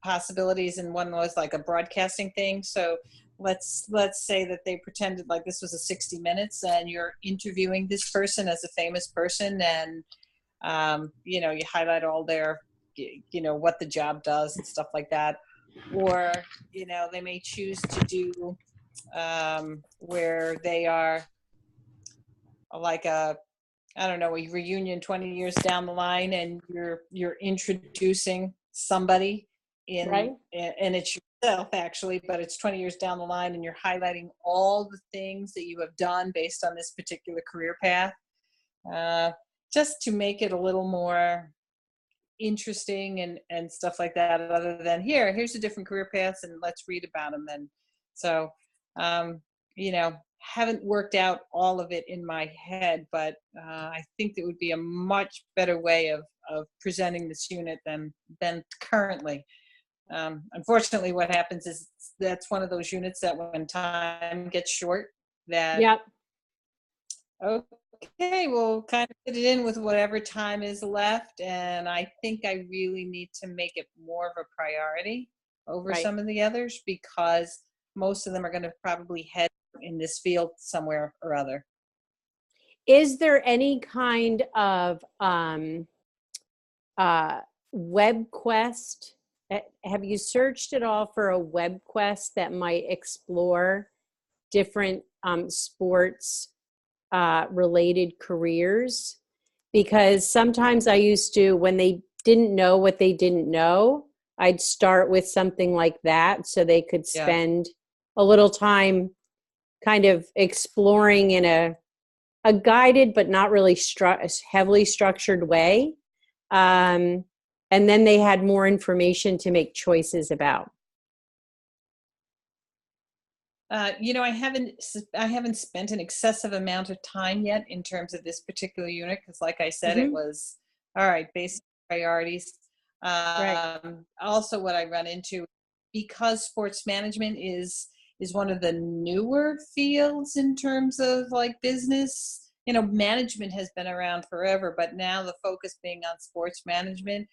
possibilities, and one was like a broadcasting thing. So let's say that they pretended like this was a 60 Minutes, and you're interviewing this person as a famous person, and you highlight all their, what the job does and stuff like that. Or they may choose to do where they are like a reunion 20 years down the line, and you're introducing somebody in, Right. and it's yourself actually, but it's 20 years down the line, and you're highlighting all the things that you have done based on this particular career path, just to make it a little more interesting and stuff like that, other than here's the different career paths and let's read about them. And so haven't worked out all of it in my head, but I think that would be a much better way of presenting this unit than currently. Unfortunately, what happens is that's one of those units that when time gets short, that Yep. okay, we'll kind of fit it in with whatever time is left. And I think I really need to make it more of a priority over Right. some of the others, because most of them are going to probably head in this field somewhere or other. is there any kind of web quest? Have you searched at all for a web quest that might explore different sports related careers? Because sometimes I used to, when they didn't know what they didn't know, I'd start with something like that so they could Yeah. spend a little time kind of exploring in a guided but not really heavily structured way. And then they had more information to make choices about. I haven't spent an excessive amount of time yet in terms of this particular unit because, like I said, it was all right. Basic priorities. Right. Also, what I run into, because sports management is one of the newer fields in terms of like business. Management has been around forever, but now the focus being on sports management,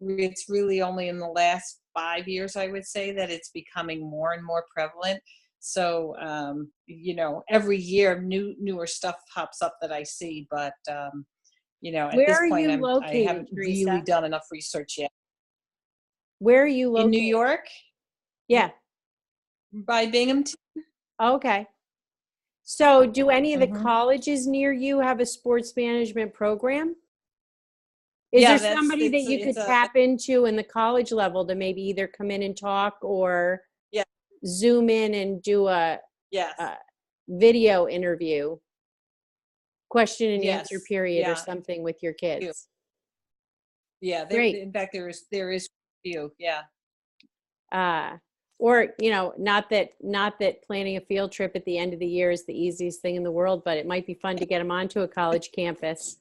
it's really only in the last 5 years, I would say, that it's becoming more and more prevalent. So, every year newer stuff pops up that I see, but at Where this are point, you I located, haven't Teresa? really done enough research yet. Where are you located? In New York, Yeah. by Binghamton. Okay. So do any of the Mhm. colleges near you have a sports management program? Is Yeah, there somebody that you could tap into in the college level to maybe either come in and talk or Yeah. Zoom in and do a Yes. video interview, question and answer Yes. period or Yeah. something with your kids? Yeah. Great. In fact, there is few. Yeah. Or not that planning a field trip at the end of the year is the easiest thing in the world, but it might be fun to get them onto a college campus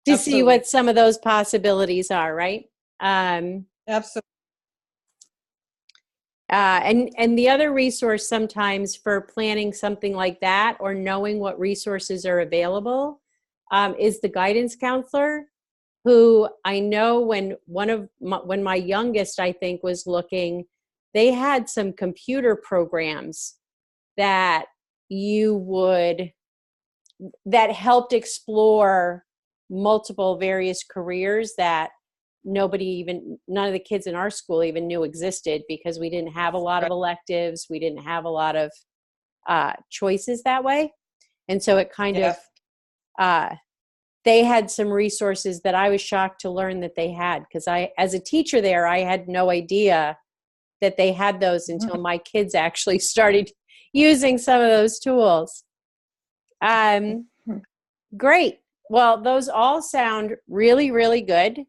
to see Absolutely. what some of those possibilities are, right? Absolutely. And the other resource sometimes for planning something like that or knowing what resources are available is the guidance counselor, who I know when when my youngest, I think, was looking, they had some computer programs that that helped explore multiple various careers that none of the kids in our school even knew existed, because we didn't have a lot of electives. We didn't have a lot of choices that way. And so it kind of, they had some resources that I was shocked to learn that they had, because as a teacher there, I had no idea that they had those until my kids actually started using some of those tools. Great. Well, those all sound really, really good.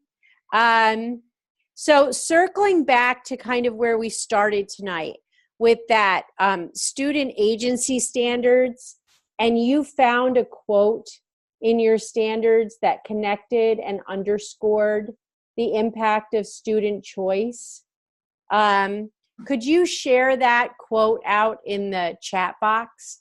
So circling back to kind of where we started tonight with that student agency standards, and you found a quote in your standards that connected and underscored the impact of student choice. Could you share that quote out in the chat box?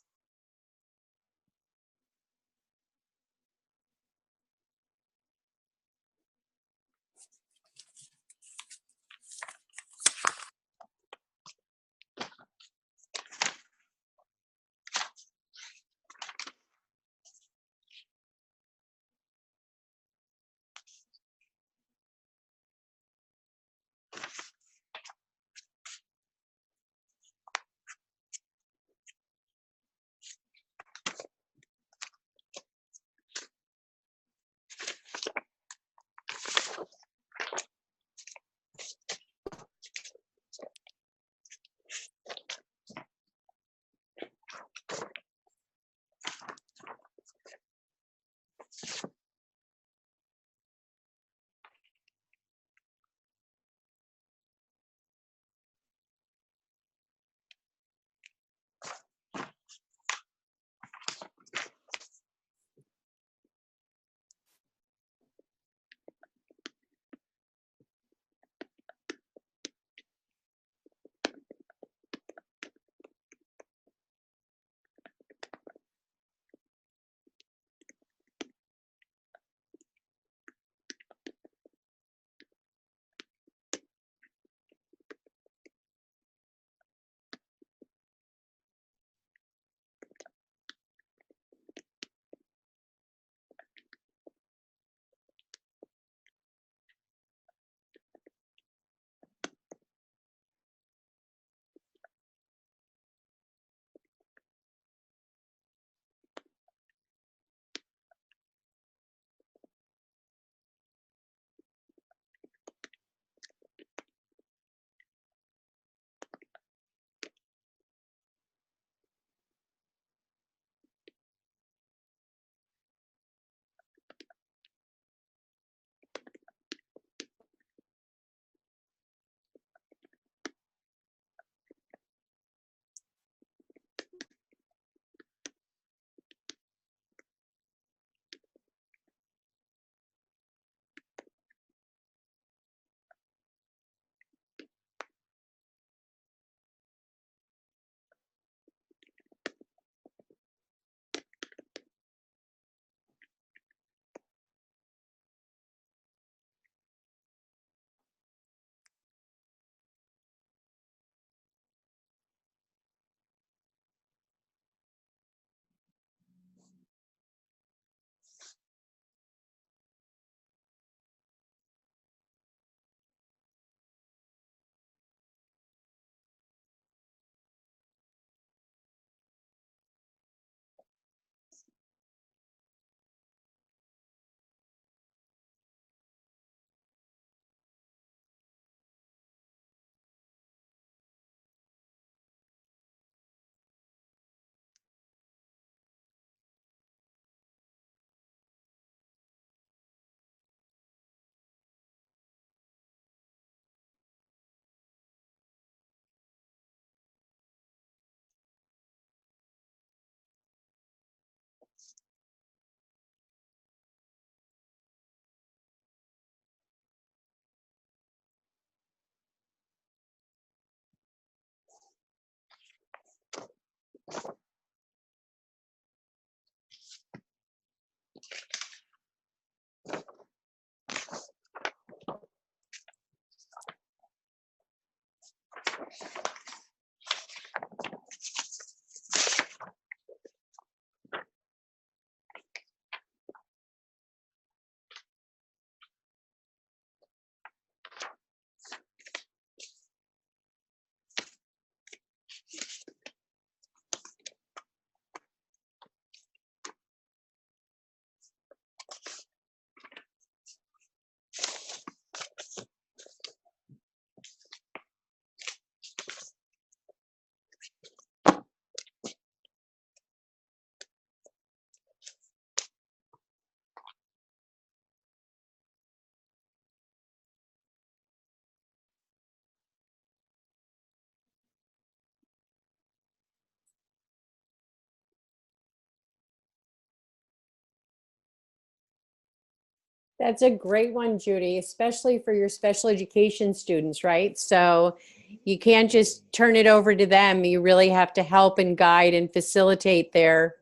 That's a great one, Judy, especially for your special education students, right? So you can't just turn it over to them. You really have to help and guide and facilitate their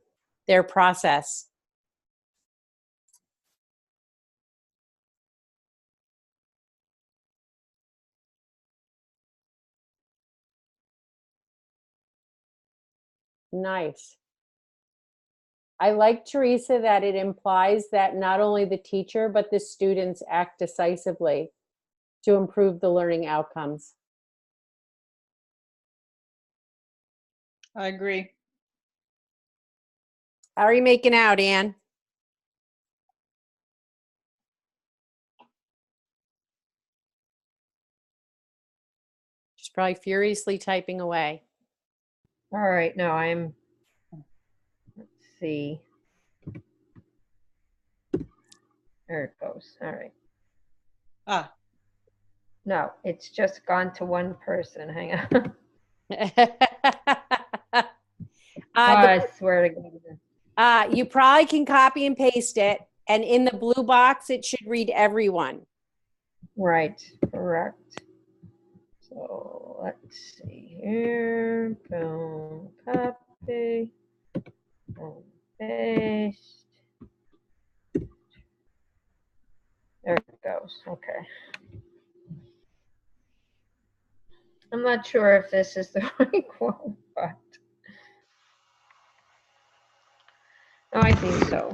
process. Nice. I like, Teresa, that it implies that not only the teacher, but the students act decisively to improve the learning outcomes. I agree. How are you making out, Anne? She's probably furiously typing away. All right, now let's see. There it goes. All right. Ah, No, it's just gone to one person. Hang on. I swear to God. You probably can copy and paste it, and in the blue box, it should read everyone. Right, correct. So let's see here. Boom, copy. Boom, paste. There it goes. Okay. I'm not sure if this is the right one, but no, I think so.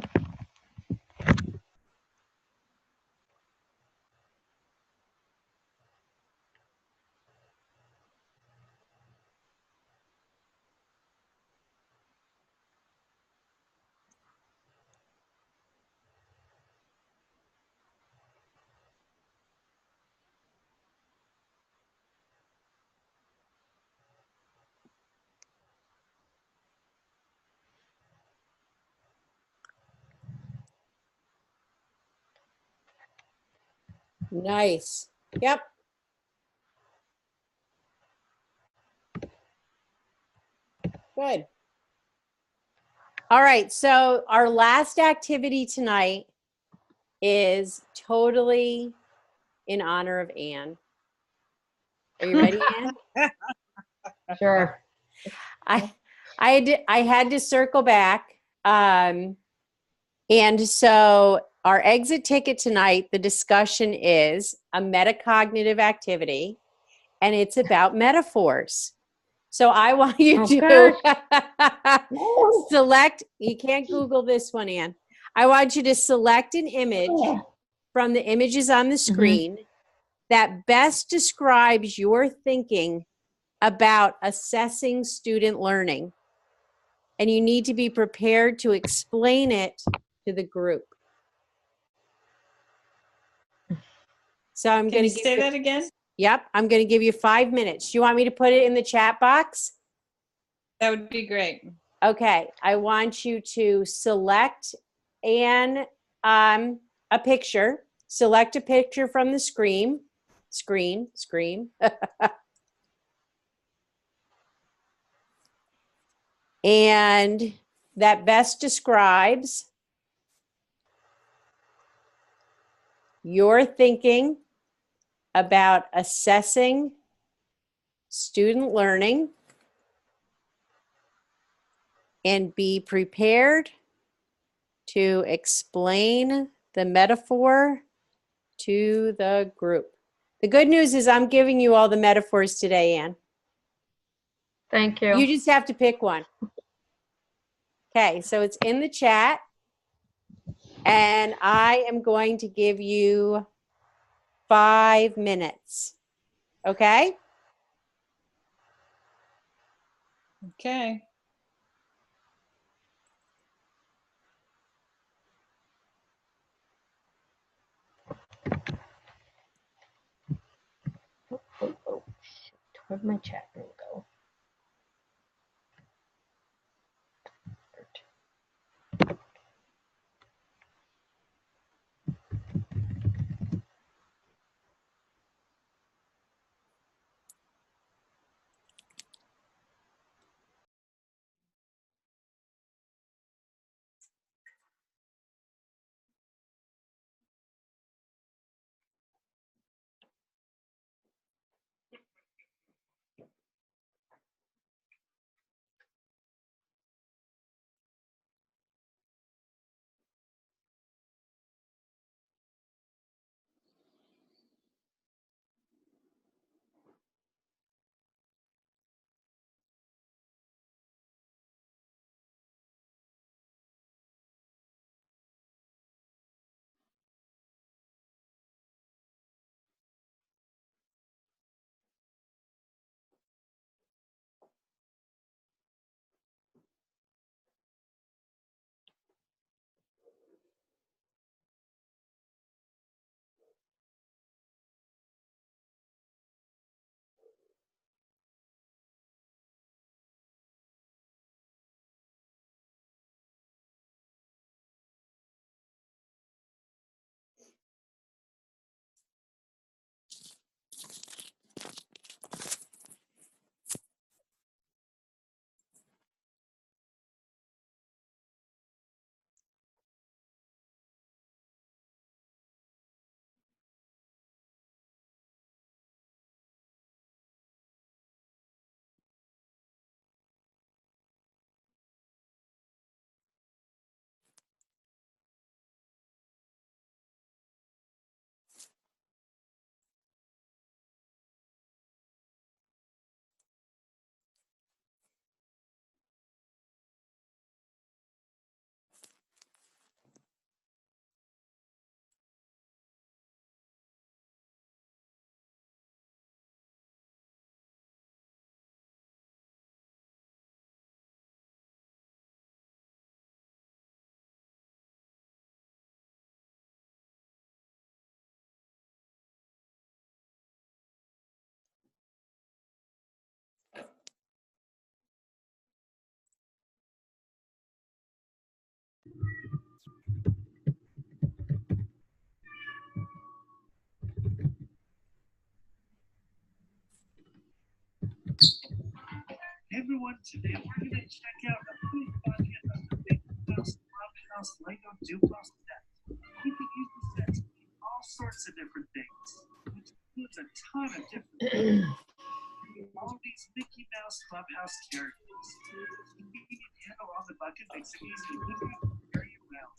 Nice. Yep. Good. All right. So our last activity tonight is totally in honor of Anne. Are you ready, Anne? Sure. I had to circle back. And so our exit ticket tonight, the discussion is a metacognitive activity, and it's about metaphors. So I want you Oh, to select, you can't Google this one, Ann. I want you to select an image from the images on the screen that best describes your thinking about assessing student learning. And you need to be prepared to explain it to the group. So I'm can going you to say that again? Yep, I'm going to give you 5 minutes. Do you want me to put it in the chat box? That would be great. Okay, I want you to select a picture. Select a picture from the screen. And that best describes your thinking about assessing student learning and be prepared to explain the metaphor to the group. The good news is I'm giving you all the metaphors today, Anne. Thank You you. just have to pick one. Okay, so it's in the chat. And I am going to give you 5 minutes. Okay? Okay. Oh, shit. Where'd my chat room go? Everyone, today we're going to check out a pretty fun Big House Clubhouse Lego Duplo set. You can use the set to make all sorts of different things, which includes a ton of different all these Mickey Mouse Clubhouse characters. The convenient handle on the bucket makes it easy to lift up and carry around.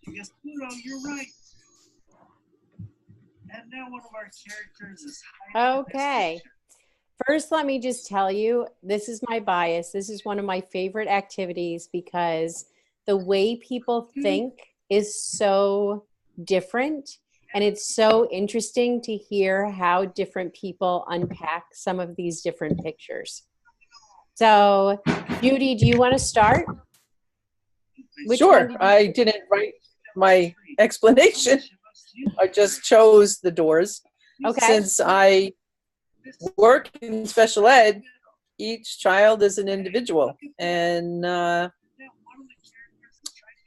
Yes, Pluto, you're right. And now one of our characters is hiding in this Okay. picture. First, let me just tell you, this is my bias. This is one of my favorite activities because the way people think is so different. And it's so interesting to hear how different people unpack some of these different pictures. So, Judy, do you want to start? Which one Sure, did you- I didn't write my explanation. I just chose the doors. Okay. Since I work in special ed, each child is an individual, and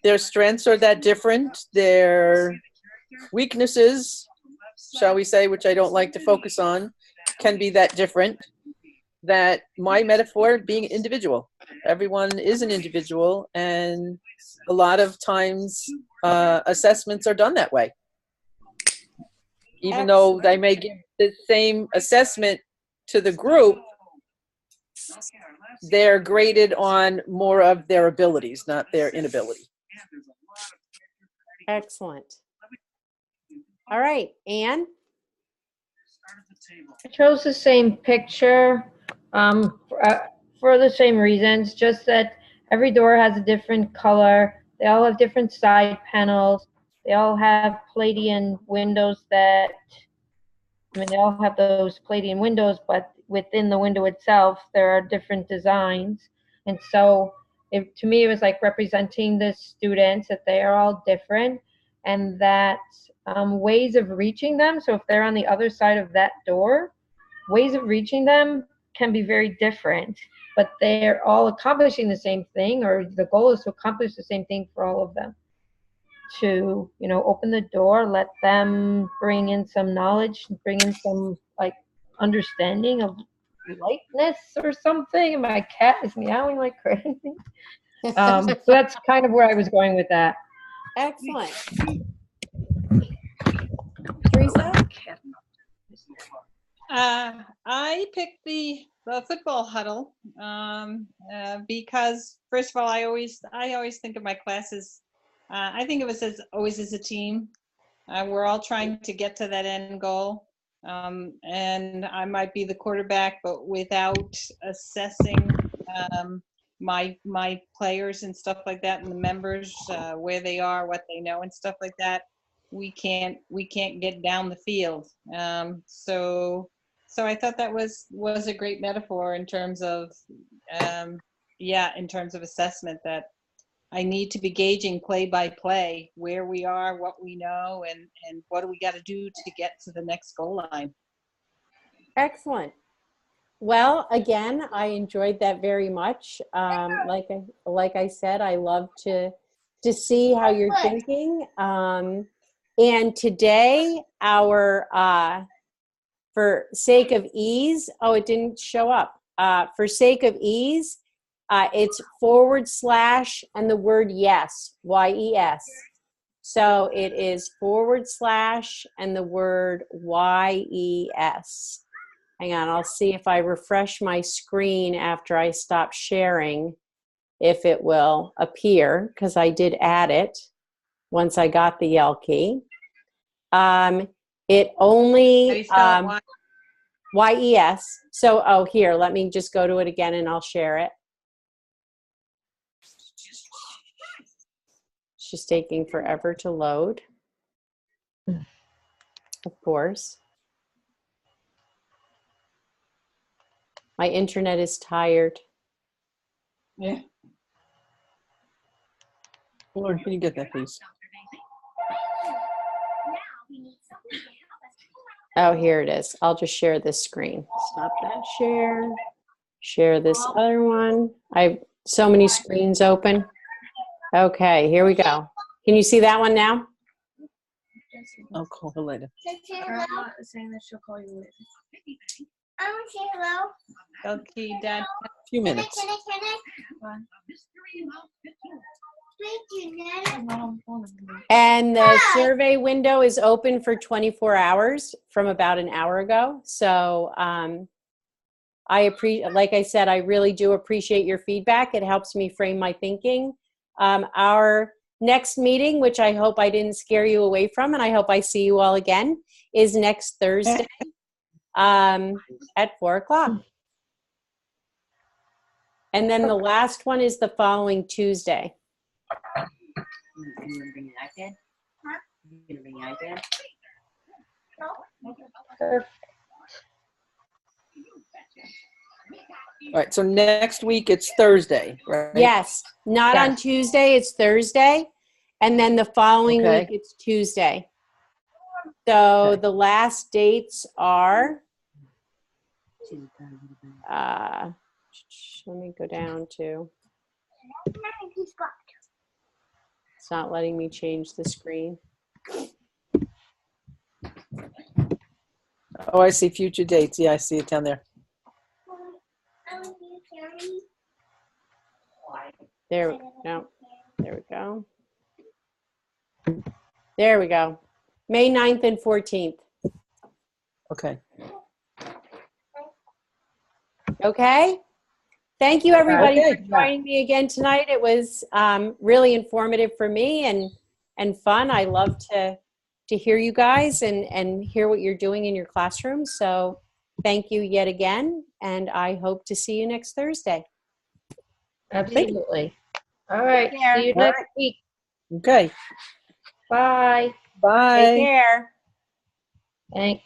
their strengths are that different. Their weaknesses, shall we say, which I don't like to focus on, can be that different. That my metaphor being individual. Everyone is an individual, and a lot of times assessments are done that way. Even though they may give the same assessment to the group, they're graded on more of their abilities, not their inability. Excellent. All right, Anne? I chose the same picture for the same reasons, just that every door has a different color. They all have different side panels. They all have Palladian windows they all have those Palladian windows, but within the window itself, there are different designs. And so to me, it was like representing the students, that they are all different, and that ways of reaching them. So if they're on the other side of that door, ways of reaching them can be very different, but they're all accomplishing the same thing, or the goal is to accomplish the same thing for all of them. To, open the door, let them bring in some knowledge, bring in some like understanding of lightness or something. And my cat is meowing like crazy. So that's kind of where I was going with that. Excellent. Teresa? I picked the football huddle because, first of all, I always think of my classes. I think of us always as a team. We're all trying to get to that end goal, and I might be the quarterback, but without assessing my players and stuff like that, and the members, where they are, what they know, and stuff like that, we can't get down the field. So I thought that was a great metaphor in terms of in terms of assessment, that I need to be gauging play by play where we are, what we know, and what do we got to do to get to the next goal line. Excellent. Well, again, I enjoyed that very much. Like I said, I love to see how you're thinking. And today, for sake of ease, it didn't show up. For sake of ease, it's / and the word yes, YES. So it is / and the word YES. Hang on, I'll see if I refresh my screen after I stop sharing, if it will appear, because I did add it once I got the Yell key. It only YES. So, here, let me just go to it again and I'll share it. It's just taking forever to load. Of course. My internet is tired. Yeah. Lauren, can you get that, please? Oh, here it is. I'll just share this screen. Stop that share. Share this other one. I have so many screens open. Okay, here we go. Can you see that one now? I'll call her later. Saying that she'll call you later. I want to say hello. Okay, Dad. A few minutes. Can I? Thank you, Nana. And the survey window is open for 24 hours from about an hour ago. So like I said, I really do appreciate your feedback. It helps me frame my thinking. Our next meeting, which I hope I didn't scare you away from, and I hope I see you all again, is next Thursday at 4 o'clock. And then the last one is the following Tuesday. You gonna bring your iPad? Huh? You gonna bring your iPad? All right, so next week it's Thursday, right? Yes, not on Tuesday, it's Thursday. And then the following Okay. week it's Tuesday. So Okay. the last dates are, let me go down to, it's not letting me change the screen. Oh, I see future dates. Yeah, I see it down there. There, no, there we go. There we go. May 9th and 14th. Okay. Okay. Thank you, everybody, Okay. for joining me again tonight. It was really informative for me and fun. I love to hear you guys and hear what you're doing in your classroom. So thank you yet again, and I hope to see you next Thursday. Absolutely. All right. Take care. See you All next week. Okay. Bye. Bye. Take care. Thanks.